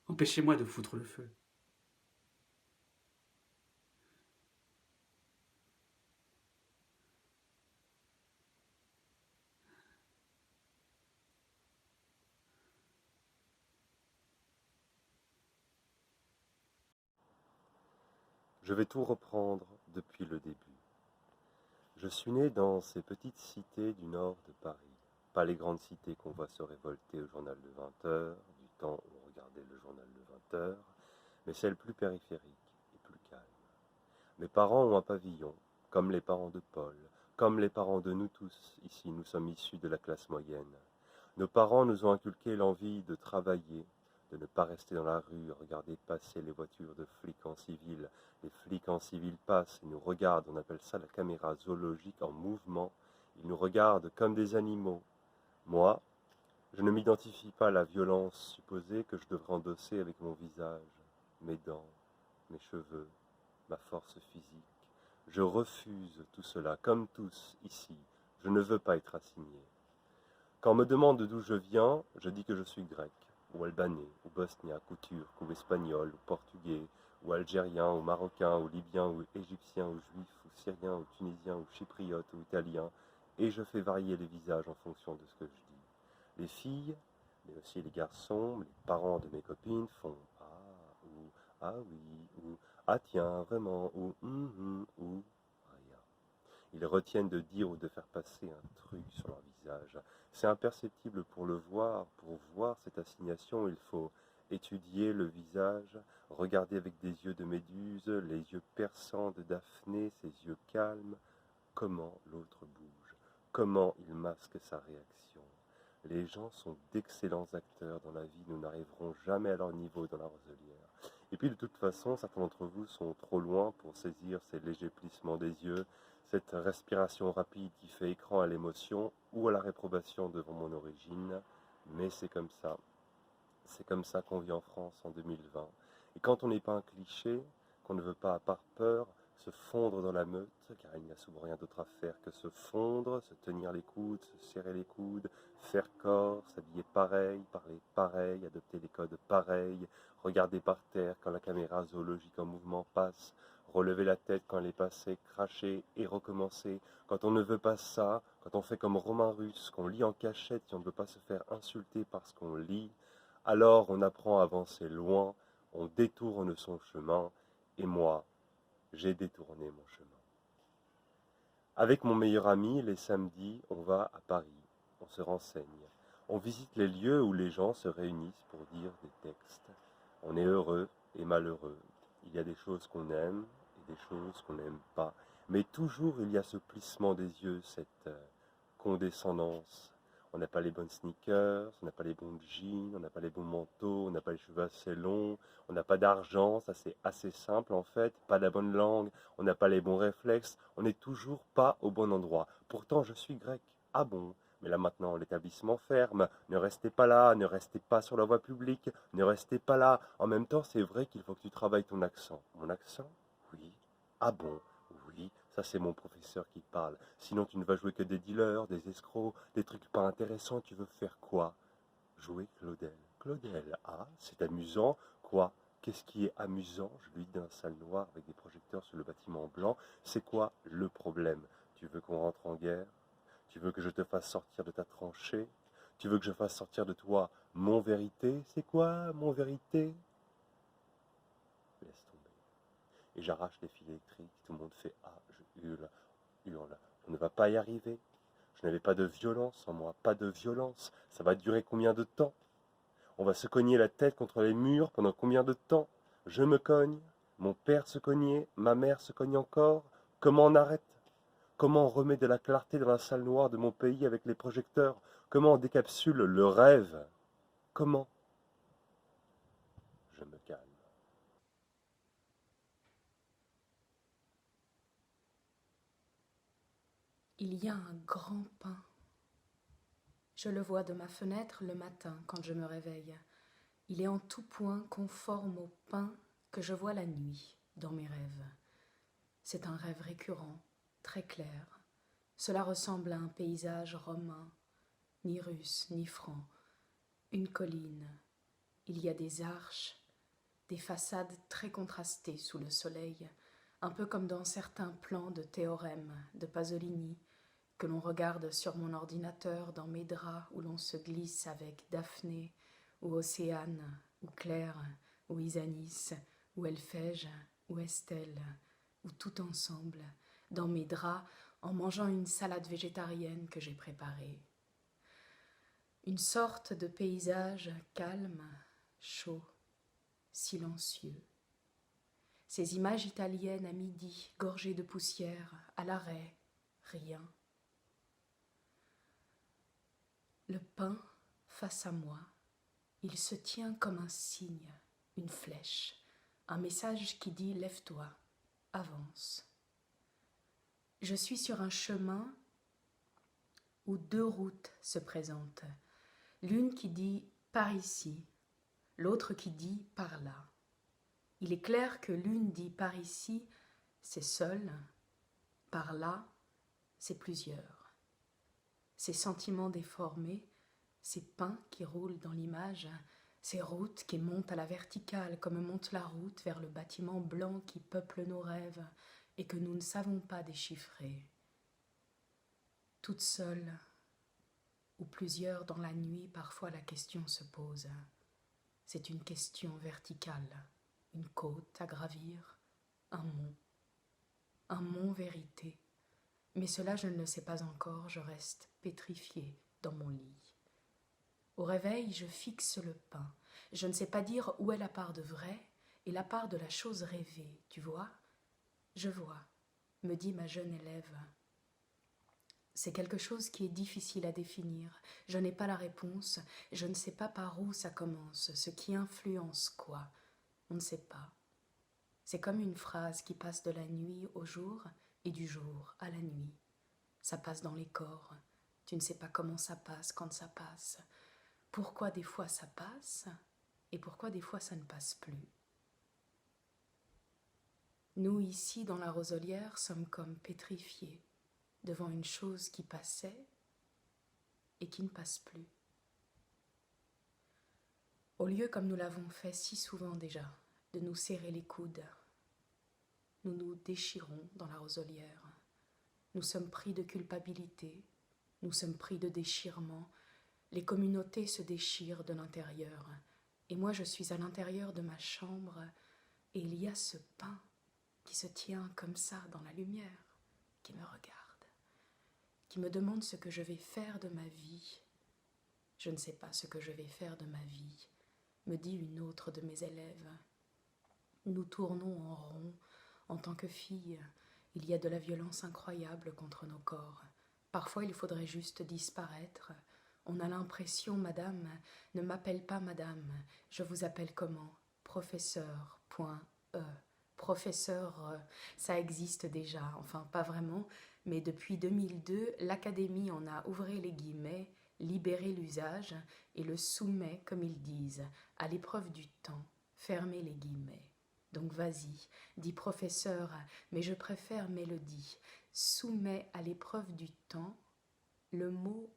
Empêchez-moi de foutre le feu. Je vais tout reprendre depuis le début. Je suis né dans ces petites cités du nord de Paris. Pas les grandes cités qu'on voit se révolter au journal de 20h, du temps où on regardait le journal de 20h, mais celles plus périphériques et plus calmes. Mes parents ont un pavillon, comme les parents de Paul, comme les parents de nous tous. Ici, nous sommes issus de la classe moyenne. Nos parents nous ont inculqué l'envie de travailler, de ne pas rester dans la rue, regarder passer les voitures de flics en civil. Les flics en civil passent et nous regardent, on appelle ça la caméra zoologique en mouvement. Ils nous regardent comme des animaux. Moi, je ne m'identifie pas à la violence supposée que je devrais endosser avec mon visage, mes dents, mes cheveux, ma force physique. Je refuse tout cela, comme tous ici. Je ne veux pas être assigné. Quand on me demande d'où je viens, je dis que je suis grec, ou albanais, ou bosniaque, ou turc, ou espagnol, ou portugais, ou algérien, ou marocain, ou libyen, ou égyptien, ou juif, ou syrien, ou tunisien, ou chypriote, ou italien, et je fais varier les visages en fonction de ce que je dis. Les filles, mais aussi les garçons, les parents de mes copines font « Ah » ou « Ah oui » ou « Ah tiens, vraiment » ou « ou rien. Ils retiennent de dire ou de faire passer un truc sur leur visage. C'est imperceptible pour le voir. Pour voir cette assignation, il faut étudier le visage, regarder avec des yeux de Méduse, les yeux perçants de Daphné, ses yeux calmes. Comment l'autre bouge, comment il masque sa réaction. Les gens sont d'excellents acteurs dans la vie, nous n'arriverons jamais à leur niveau dans la roselière. Et puis de toute façon, certains d'entre vous sont trop loin pour saisir ces légers plissements des yeux, cette respiration rapide qui fait écran à l'émotion ou à la réprobation devant mon origine, mais c'est comme ça qu'on vit en France en 2020. Et quand on n'est pas un cliché, qu'on ne veut pas par peur se fondre dans la meute, car il n'y a souvent rien d'autre à faire que se fondre, se tenir les coudes, se serrer les coudes, faire corps, s'habiller pareil, parler pareil, adopter des codes pareils, regarder par terre quand la caméra zoologique en mouvement passe, relever la tête quand elle est passée, cracher et recommencer. Quand on ne veut pas ça, quand on fait comme Romain Russe, qu'on lit en cachette et on ne veut pas se faire insulter parce qu'on lit, alors on apprend à avancer loin, on détourne son chemin, et moi, j'ai détourné mon chemin. Avec mon meilleur ami, les samedis, on va à Paris, on se renseigne, on visite les lieux où les gens se réunissent pour dire des textes. On est heureux et malheureux. Il y a des choses qu'on aime et des choses qu'on n'aime pas. Mais toujours il y a ce plissement des yeux, cette condescendance. On n'a pas les bonnes sneakers, on n'a pas les bons jeans, on n'a pas les bons manteaux, on n'a pas les cheveux assez longs, on n'a pas d'argent, ça c'est assez simple en fait, pas la bonne langue, on n'a pas les bons réflexes, on n'est toujours pas au bon endroit. Pourtant je suis grec, ah bon? Mais là maintenant l'établissement ferme, ne restez pas là, ne restez pas sur la voie publique, ne restez pas là. En même temps c'est vrai qu'il faut que tu travailles ton accent. Mon accent? Oui. Ah bon? Oui, Ça, c'est mon professeur qui parle. Sinon, tu ne vas jouer que des dealers, des escrocs, des trucs pas intéressants. Tu veux faire quoi? Jouer Claudel. Claudel, ah, c'est amusant. Quoi? Qu'est-ce qui est amusant? Je lui dis dans la salle noire avec des projecteurs sur le bâtiment blanc. C'est quoi le problème? Tu veux qu'on rentre en guerre? Tu veux que je te fasse sortir de ta tranchée? Tu veux que je fasse sortir de toi mon vérité? C'est quoi mon vérité? Laisse tomber. Et j'arrache les fils électriques. Tout le monde fait ah, je hurle. On ne va pas y arriver. Je n'avais pas de violence en moi, pas de violence. Ça va durer combien de temps? On va se cogner la tête contre les murs pendant combien de temps? Je me cogne, mon père se cognait, ma mère se cogne encore. Comment on arrête? Comment on remet de la clarté dans la salle noire de mon pays avec les projecteurs? Comment on décapsule le rêve? Comment? Je me calme. Il y a un grand pain. Je le vois de ma fenêtre le matin quand je me réveille. Il est en tout point conforme au pain que je vois la nuit dans mes rêves. C'est un rêve récurrent, très clair. Cela ressemble à un paysage romain, ni russe, ni franc. Une colline. Il y a des arches, des façades très contrastées sous le soleil, un peu comme dans certains plans de théorème de Pasolini, que l'on regarde sur mon ordinateur dans mes draps où l'on se glisse avec Daphné, ou Océane, ou Claire, ou Isanis, ou Elphège, ou Estelle, ou tout ensemble, dans mes draps, en mangeant une salade végétarienne que j'ai préparée. Une sorte de paysage calme, chaud, silencieux. Ces images italiennes à midi, gorgées de poussière, à l'arrêt, rien. Le pain, face à moi, il se tient comme un signe, une flèche, un message qui dit « lève-toi, avance ». Je suis sur un chemin où deux routes se présentent, l'une qui dit « par ici », l'autre qui dit « par là ». Il est clair que l'une dit « par ici », c'est seul, par là, c'est plusieurs. Ces sentiments déformés, ces pains qui roulent dans l'image, ces routes qui montent à la verticale comme monte la route vers le bâtiment blanc qui peuple nos rêves et que nous ne savons pas déchiffrer. Toute seule, ou plusieurs dans la nuit, parfois la question se pose. C'est une question verticale, une côte à gravir, un mont vérité. Mais cela, je ne le sais pas encore, je reste pétrifiée dans mon lit. Au réveil, je fixe le pain. Je ne sais pas dire où est la part de vrai et la part de la chose rêvée, tu vois? Je vois, me dit ma jeune élève. C'est quelque chose qui est difficile à définir. Je n'ai pas la réponse, je ne sais pas par où ça commence, ce qui influence quoi. On ne sait pas. C'est comme une phrase qui passe de la nuit au jour et du jour à la nuit. Ça passe dans les corps. Tu ne sais pas comment ça passe quand ça passe. Pourquoi des fois ça passe et pourquoi des fois ça ne passe plus. Nous, ici, dans la roselière, sommes comme pétrifiés devant une chose qui passait et qui ne passe plus. Au lieu, comme nous l'avons fait si souvent déjà, de nous serrer les coudes, nous nous déchirons dans la roselière. Nous sommes pris de culpabilité, nous sommes pris de déchirement. Les communautés se déchirent de l'intérieur. Et moi, je suis à l'intérieur de ma chambre et il y a ce pain qui se tient comme ça dans la lumière, qui me regarde, qui me demande ce que je vais faire de ma vie. Je ne sais pas ce que je vais faire de ma vie, me dit une autre de mes élèves. Nous tournons en rond. En tant que fille, il y a de la violence incroyable contre nos corps. Parfois, il faudrait juste disparaître. On a l'impression, madame, ne m'appelle pas madame. Je vous appelle comment? Professeur.e. Professeur, ça existe déjà, enfin pas vraiment, mais depuis 2002, l'Académie en a, ouvré les guillemets, libéré l'usage et le soumet, comme ils disent, à l'épreuve du temps, fermez les guillemets. Donc vas-y, dis professeur, mais je préfère mélodie. Soumets à l'épreuve du temps le mot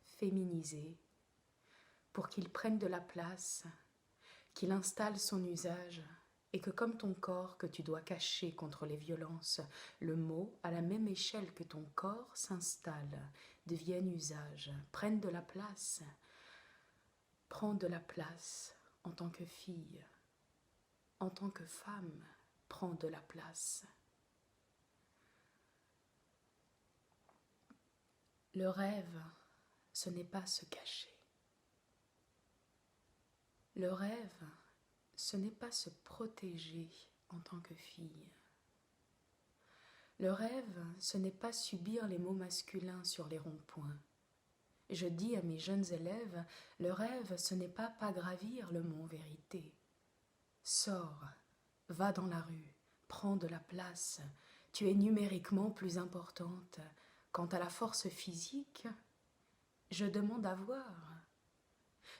féminisé pour qu'il prenne de la place, qu'il installe son usage et que comme ton corps que tu dois cacher contre les violences, le mot, à la même échelle que ton corps, s'installe, devienne usage, prenne de la place. Prends de la place en tant que fille, en tant que femme, prends de la place. Le rêve, ce n'est pas se cacher. Le rêve, ce n'est pas se protéger en tant que fille. Le rêve, ce n'est pas subir les mots masculins sur les ronds-points. Je dis à mes jeunes élèves, le rêve, ce n'est pas gravir le mont vérité. Sors, va dans la rue, prends de la place. Tu es numériquement plus importante. Quant à la force physique, je demande à voir.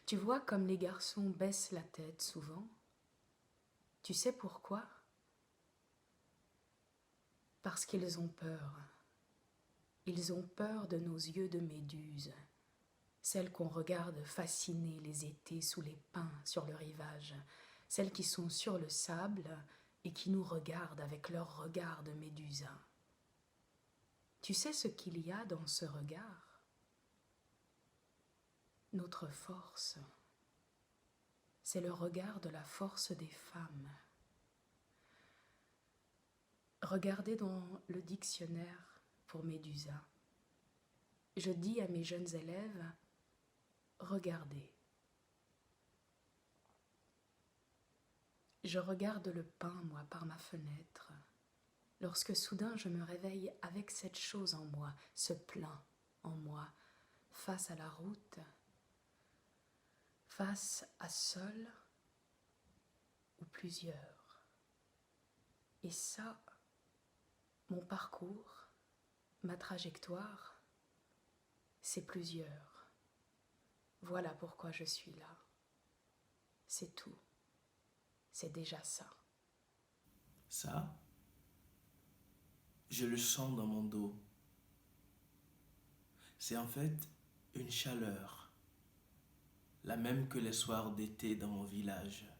Tu vois comme les garçons baissent la tête souvent. Tu sais pourquoi ? Parce qu'ils ont peur. Ils ont peur de nos yeux de méduse, celles qu'on regarde fasciner les étés sous les pins sur le rivage, celles qui sont sur le sable et qui nous regardent avec leur regard de médusa. Tu sais ce qu'il y a dans ce regard ? Notre force, c'est le regard de la force des femmes. Regardez dans le dictionnaire pour Médusa. Je dis à mes jeunes élèves, regardez. Je regarde le pain, moi, par ma fenêtre, lorsque soudain je me réveille avec cette chose en moi, ce plein en moi, face à la route, face à seul ou plusieurs. Et ça, mon parcours, ma trajectoire, c'est plusieurs. Voilà pourquoi je suis là. C'est tout. C'est déjà ça. Ça, je le sens dans mon dos. C'est en fait une chaleur, la même que les soirs d'été dans mon village.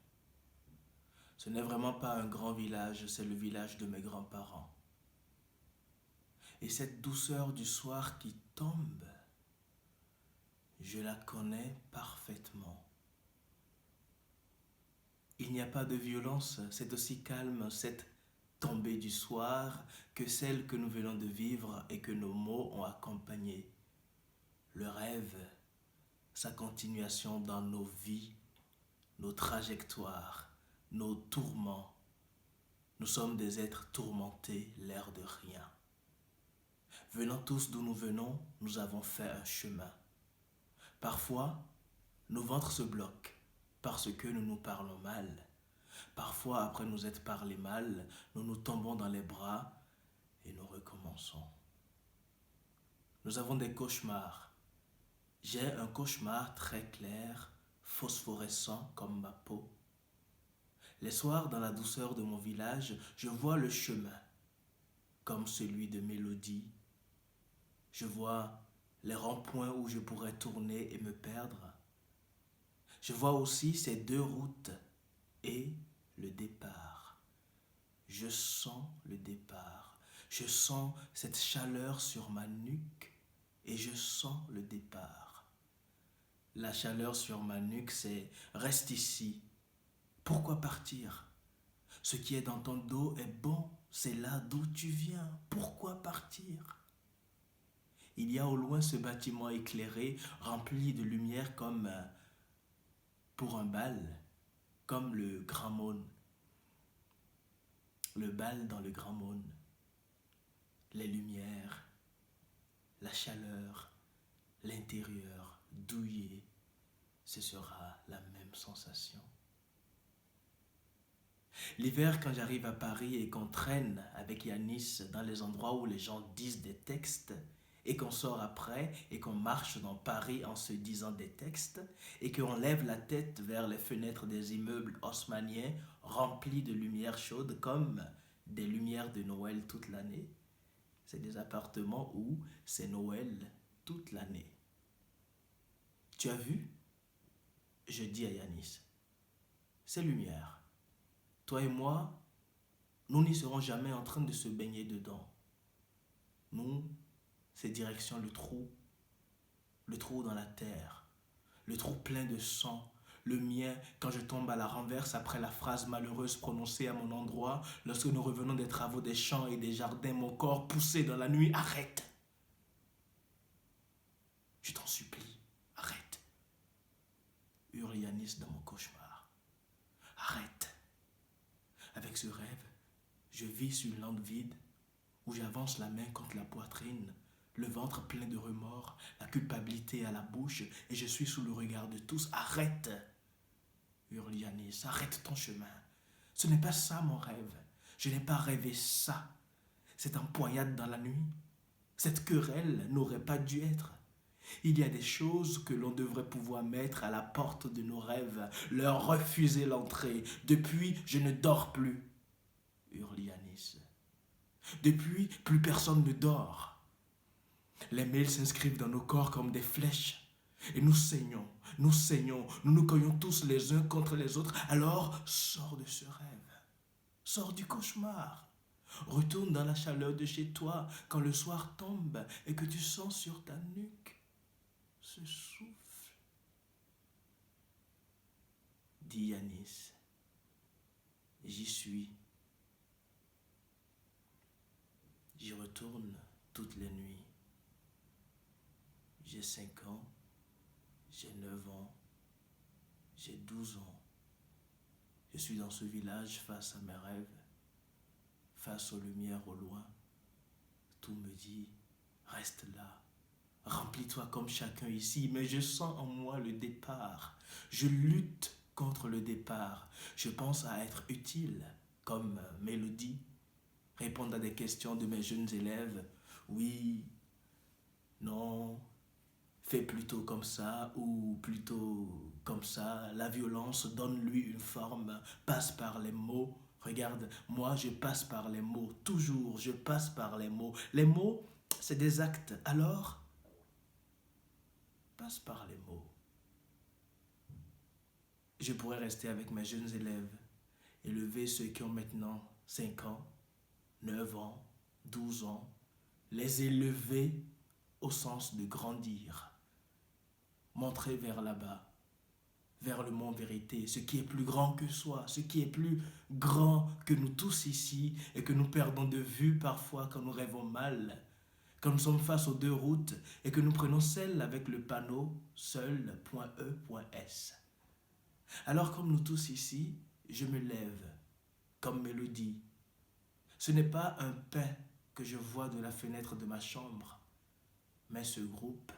Ce n'est vraiment pas un grand village, c'est le village de mes grands-parents. Et cette douceur du soir qui tombe, je la connais parfaitement. Il n'y a pas de violence, c'est aussi calme cette tombée du soir que celle que nous venons de vivre et que nos mots ont accompagnée. Le rêve, sa continuation dans nos vies, nos trajectoires, nos tourments. Nous sommes des êtres tourmentés, l'air de rien. Venant tous d'où nous venons, nous avons fait un chemin. Parfois, nos ventres se bloquent parce que nous nous parlons mal. Parfois, après nous être parlé mal, nous nous tombons dans les bras et nous recommençons. Nous avons des cauchemars. J'ai un cauchemar très clair, phosphorescent comme ma peau. Les soirs, dans la douceur de mon village, je vois le chemin, comme celui de Mélodie. Je vois les ronds-points où je pourrais tourner et me perdre. Je vois aussi ces deux routes et le départ. Je sens le départ. Je sens cette chaleur sur ma nuque et je sens le départ. La chaleur sur ma nuque, c'est « reste ici ». Pourquoi partir? Ce qui est dans ton dos est bon, c'est là d'où tu viens. Pourquoi partir? Il y a au loin ce bâtiment éclairé, rempli de lumière comme pour un bal, comme le Grand Mône. Le bal dans le Grand Mône. Les lumières, la chaleur, l'intérieur douillet, ce sera la même sensation. L'hiver, quand j'arrive à Paris et qu'on traîne avec Yanis dans les endroits où les gens disent des textes et qu'on sort après et qu'on marche dans Paris en se disant des textes et qu'on lève la tête vers les fenêtres des immeubles haussmanniens remplis de lumière chaude comme des lumières de Noël toute l'année. C'est des appartements où c'est Noël toute l'année. Tu as vu? Je dis à Yanis, ces lumières, toi et moi, nous n'y serons jamais en train de se baigner dedans. Nous, c'est direction le trou dans la terre, le trou plein de sang, le mien quand je tombe à la renverse après la phrase malheureuse prononcée à mon endroit lorsque nous revenons des travaux des champs et des jardins, mon corps poussé dans la nuit. Arrête! Je t'en supplie, arrête! Hurle Yanis dans mon cauchemar. Arrête! Avec ce rêve, je vis sur une lampe vide où j'avance la main contre la poitrine, le ventre plein de remords, la culpabilité à la bouche, et je suis sous le regard de tous. Arrête! Hurle Yanis, arrête ton chemin. Ce n'est pas ça mon rêve. Je n'ai pas rêvé ça. Cette empoignade dans la nuit, cette querelle n'aurait pas dû être. Il y a des choses que l'on devrait pouvoir mettre à la porte de nos rêves, leur refuser l'entrée. Depuis, je ne dors plus. Hurle Yanis. Depuis, plus personne ne dort. Les mails s'inscrivent dans nos corps comme des flèches. Et nous saignons, nous nous cognons tous les uns contre les autres. Alors, sors de ce rêve. Sors du cauchemar. Retourne dans la chaleur de chez toi quand le soir tombe et que tu sens sur ta nuque ce souffle. Dit Yanis. J'y suis. J'y retourne toutes les nuits. J'ai 5 ans, j'ai 9 ans, j'ai 12 ans. Je suis dans ce village face à mes rêves, face aux lumières au loin. Tout me dit, reste là, remplis-toi comme chacun ici, mais je sens en moi le départ. Je lutte contre le départ. Je pense à être utile, comme Mélodie, répondre à des questions de mes jeunes élèves. Oui, non, fais plutôt comme ça ou plutôt comme ça. La violence, donne-lui une forme, passe par les mots. Regarde, moi je passe par les mots, toujours je passe par les mots. Les mots, c'est des actes, alors passe par les mots. Je pourrais rester avec mes jeunes élèves, élever ceux qui ont maintenant 5 ans, 9 ans, 12 ans, les élever au sens de grandir, montrer vers là-bas, vers le mont vérité, ce qui est plus grand que soi, ce qui est plus grand que nous tous ici et que nous perdons de vue parfois quand nous rêvons mal, quand nous sommes face aux 2 routes et que nous prenons celle avec le panneau seul.e.s. Alors comme nous tous ici, je me lève comme Mélodie. Ce n'est pas un pain que je vois de la fenêtre de ma chambre, mais ce groupe,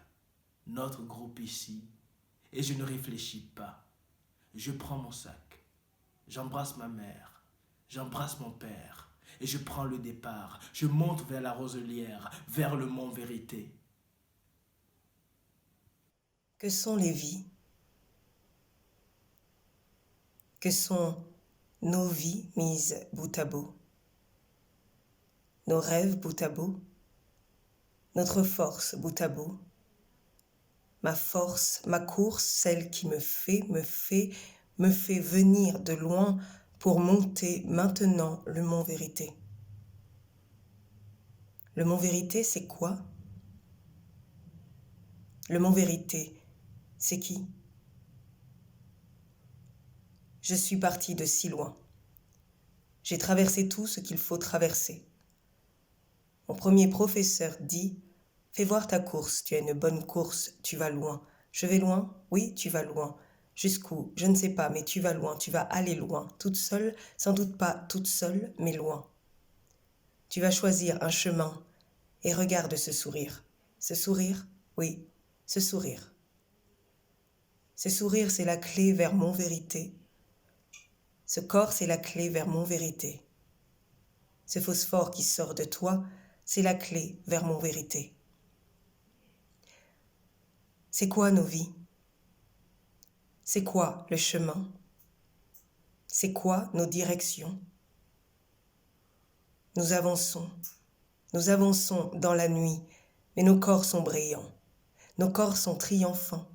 notre groupe ici, et je ne réfléchis pas. Je prends mon sac, j'embrasse ma mère, j'embrasse mon père, et je prends le départ. Je monte vers la roselière, vers le mont vérité. Que sont les vies? Que sont nos vies mises bout à bout? Nos rêves bout à bout? Notre force bout à bout? Ma force, ma course, celle qui me fait venir de loin pour monter maintenant le mont vérité. Le mont vérité, c'est quoi? Le mont vérité, c'est qui? Je suis partie de si loin. J'ai traversé tout ce qu'il faut traverser. Mon premier professeur dit: fais voir ta course, tu as une bonne course, tu vas loin. Je vais loin? Oui, tu vas loin. Jusqu'où? Je ne sais pas, mais tu vas loin, tu vas aller loin. Toute seule, sans doute pas toute seule, mais loin. Tu vas choisir un chemin et regarde ce sourire. Ce sourire? Oui, ce sourire. Ce sourire, c'est la clé vers mon vérité. Ce corps, c'est la clé vers mon vérité. Ce phosphore qui sort de toi, c'est la clé vers mon vérité. C'est quoi nos vies? C'est quoi le chemin? C'est quoi nos directions? Nous avançons dans la nuit, mais nos corps sont brillants, nos corps sont triomphants.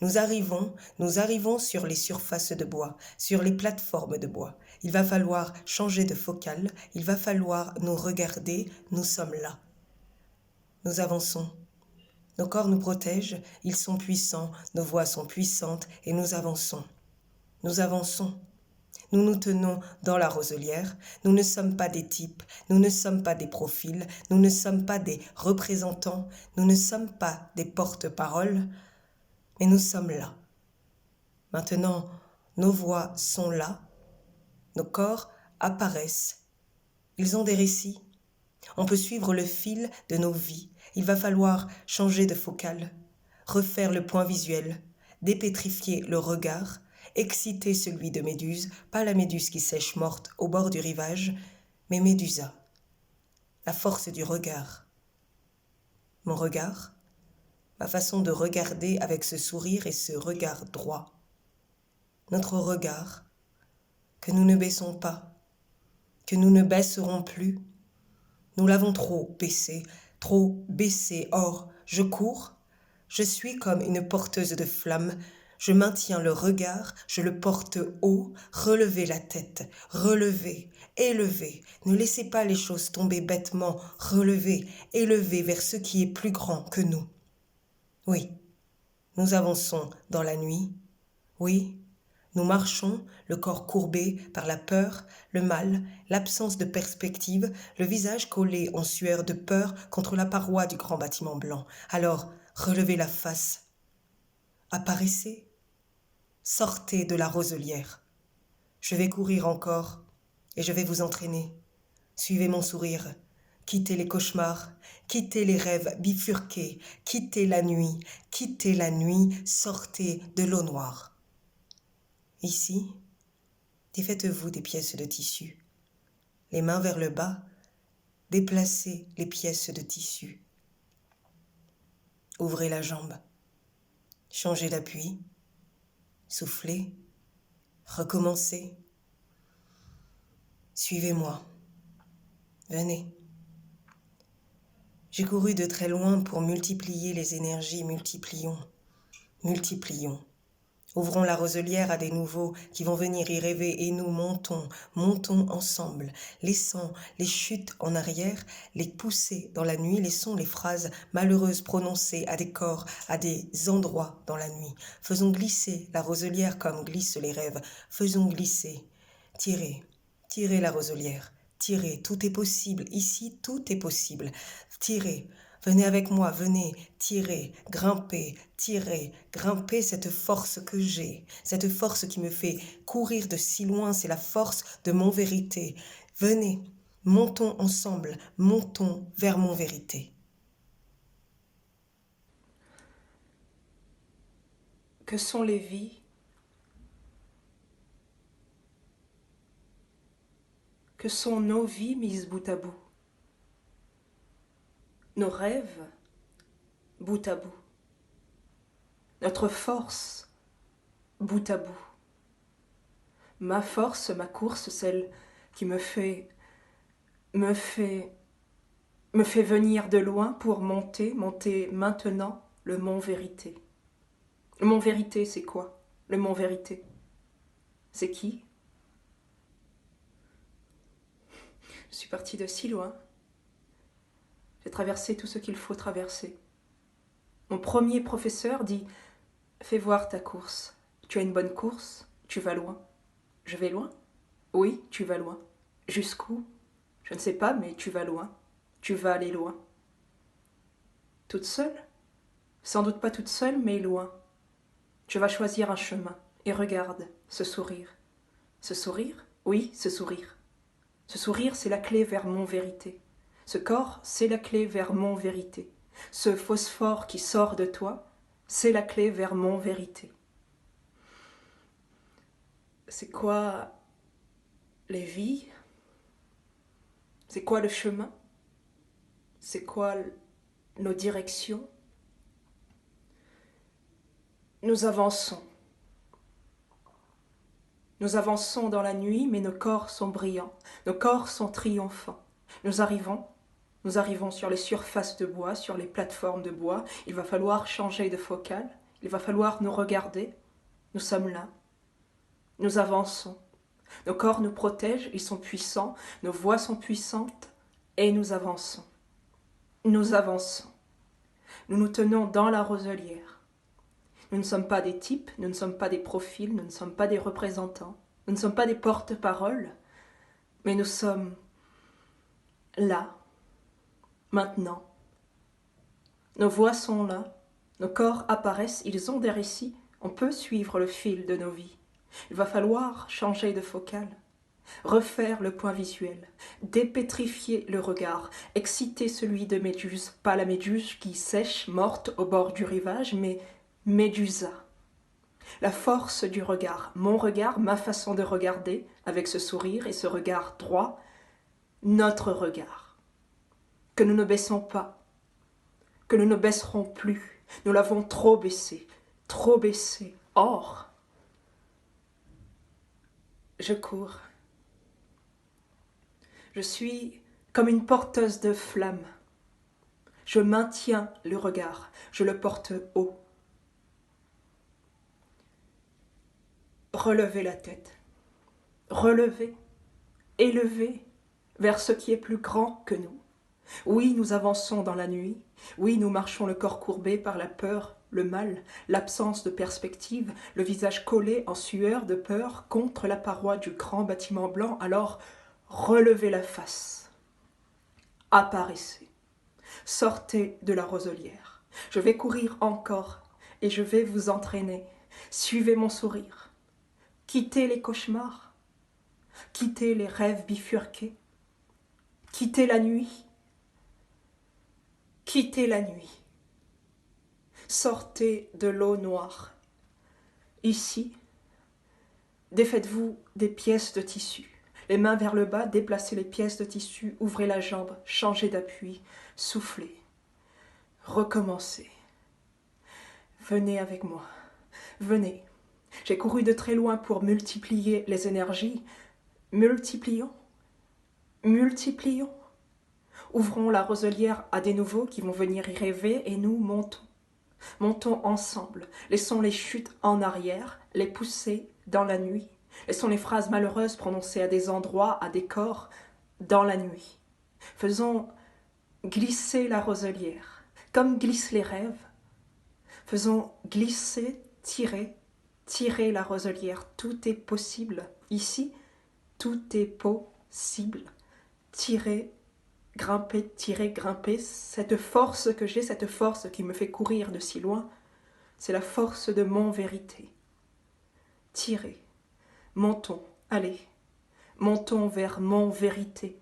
Nous arrivons sur les surfaces de bois, sur les plateformes de bois. Il va falloir changer de focale, il va falloir nous regarder, nous sommes là. Nous avançons. Nos corps nous protègent, ils sont puissants, nos voix sont puissantes et nous avançons. Nous avançons. Nous nous tenons dans la roselière, nous ne sommes pas des types, nous ne sommes pas des profils, nous ne sommes pas des représentants, nous ne sommes pas des porte-paroles, mais nous sommes là. Maintenant, nos voix sont là, nos corps apparaissent, ils ont des récits. On peut suivre le fil de nos vies, il va falloir changer de focale, refaire le point visuel, dépétrifier le regard, exciter celui de Méduse, pas la Méduse qui sèche morte au bord du rivage, mais Médusa, la force du regard. Mon regard, ma façon de regarder avec ce sourire et ce regard droit. Notre regard, que nous ne baissons pas, que nous ne baisserons plus. Nous l'avons trop baissé, or je cours, je suis comme une porteuse de flammes, je maintiens le regard, je le porte haut, relevez la tête, relevez, élevez, ne laissez pas les choses tomber bêtement, relevez, élevez vers ce qui est plus grand que nous. Oui, nous avançons dans la nuit, oui, nous marchons, le corps courbé par la peur, le mal, l'absence de perspective, le visage collé en sueur de peur contre la paroi du grand bâtiment blanc. Alors, relevez la face. Apparaissez. Sortez de la roselière. Je vais courir encore et je vais vous entraîner. Suivez mon sourire. Quittez les cauchemars, quittez les rêves bifurqués, quittez la nuit, sortez de l'eau noire. Ici, défaites-vous des pièces de tissu. Les mains vers le bas, déplacez les pièces de tissu. Ouvrez la jambe. Changez d'appui. Soufflez. Recommencez. Suivez-moi. Venez. J'ai couru de très loin pour multiplier les énergies, multiplions. Ouvrons la roselière à des nouveaux qui vont venir y rêver et nous montons ensemble, laissant les chutes en arrière, les pousser dans la nuit, laissons les phrases malheureuses prononcées à des corps, à des endroits dans la nuit. Faisons glisser la roselière comme glissent les rêves, faisons glisser, tirez la roselière, tirez, tout est possible, ici tout est possible, tirez. Venez avec moi, venez, tirez, grimpez cette force que j'ai, cette force qui me fait courir de si loin, c'est la force de mon vérité. Venez, montons ensemble, montons vers mon vérité. Que sont les vies? Que sont nos vies mises bout à bout? Nos rêves, bout à bout. Notre force, bout à bout. Ma force, ma course, celle qui me fait venir de loin pour monter maintenant le mont Vérité. Le mont Vérité, c'est quoi? Le mont Vérité, c'est qui? Je suis partie de si loin. J'ai traversé tout ce qu'il faut traverser. Mon premier professeur dit « Fais voir ta course. Tu as une bonne course, tu vas loin. » Je vais loin? Oui, tu vas loin. Jusqu'où? Je ne sais pas, mais tu vas loin. Tu vas aller loin. Toute seule? Sans doute pas toute seule, mais loin. Tu vas choisir un chemin. Et regarde, ce sourire. Ce sourire? Oui, ce sourire. Ce sourire, c'est la clé vers mon vérité. Ce corps, c'est la clé vers mon vérité. Ce phosphore qui sort de toi, c'est la clé vers mon vérité. C'est quoi les vies? C'est quoi le chemin? C'est quoi nos directions? Nous avançons. Nous avançons dans la nuit, mais nos corps sont brillants, nos corps sont triomphants. Nous arrivons sur les surfaces de bois, sur les plateformes de bois. Il va falloir changer de focale, il va falloir nous regarder. Nous sommes là. Nous avançons. Nos corps nous protègent, ils sont puissants, nos voix sont puissantes, et nous avançons. Nous avançons. Nous nous tenons dans la roselière. Nous ne sommes pas des types, nous ne sommes pas des profils, nous ne sommes pas des représentants, nous ne sommes pas des porte-paroles, mais nous sommes là, maintenant. Nos voix sont là, nos corps apparaissent, ils ont des récits, on peut suivre le fil de nos vies. Il va falloir changer de focale, refaire le point visuel, dépétrifier le regard, exciter celui de Méduse, pas la Méduse qui sèche, morte au bord du rivage, mais Médusa. La force du regard, mon regard, ma façon de regarder, avec ce sourire et ce regard droit, notre regard. Que nous ne baissons pas, que nous ne baisserons plus, nous l'avons trop baissé. Or, je cours. Je suis comme une porteuse de flammes. Je maintiens le regard, je le porte haut. Relevez la tête, relevez, élevez vers ce qui est plus grand que nous. Oui, nous avançons dans la nuit, oui, nous marchons le corps courbé par la peur, le mal, l'absence de perspective, le visage collé en sueur de peur contre la paroi du grand bâtiment blanc, alors relevez la face, apparaissez, sortez de la roselière. Je vais courir encore et je vais vous entraîner, suivez mon sourire. Quittez les cauchemars, quittez les rêves bifurqués, quittez la nuit, sortez de l'eau noire. Ici, défaites-vous des pièces de tissu, les mains vers le bas, déplacez les pièces de tissu, ouvrez la jambe, changez d'appui, soufflez, recommencez. Venez avec moi, venez. J'ai couru de très loin pour multiplier les énergies. Multiplions. Ouvrons la roselière à des nouveaux qui vont venir y rêver et nous montons. Montons ensemble. Laissons les chutes en arrière, les poussées dans la nuit. Laissons les phrases malheureuses prononcées à des endroits, à des corps, dans la nuit. Faisons glisser la roselière, comme glissent les rêves. Faisons glisser, tirer la roselière, tout est possible. Ici, tout est possible. Tirer, grimper, cette force que j'ai, cette force qui me fait courir de si loin, c'est la force de mon vérité. Tirer, montons, allez, montons vers mon vérité.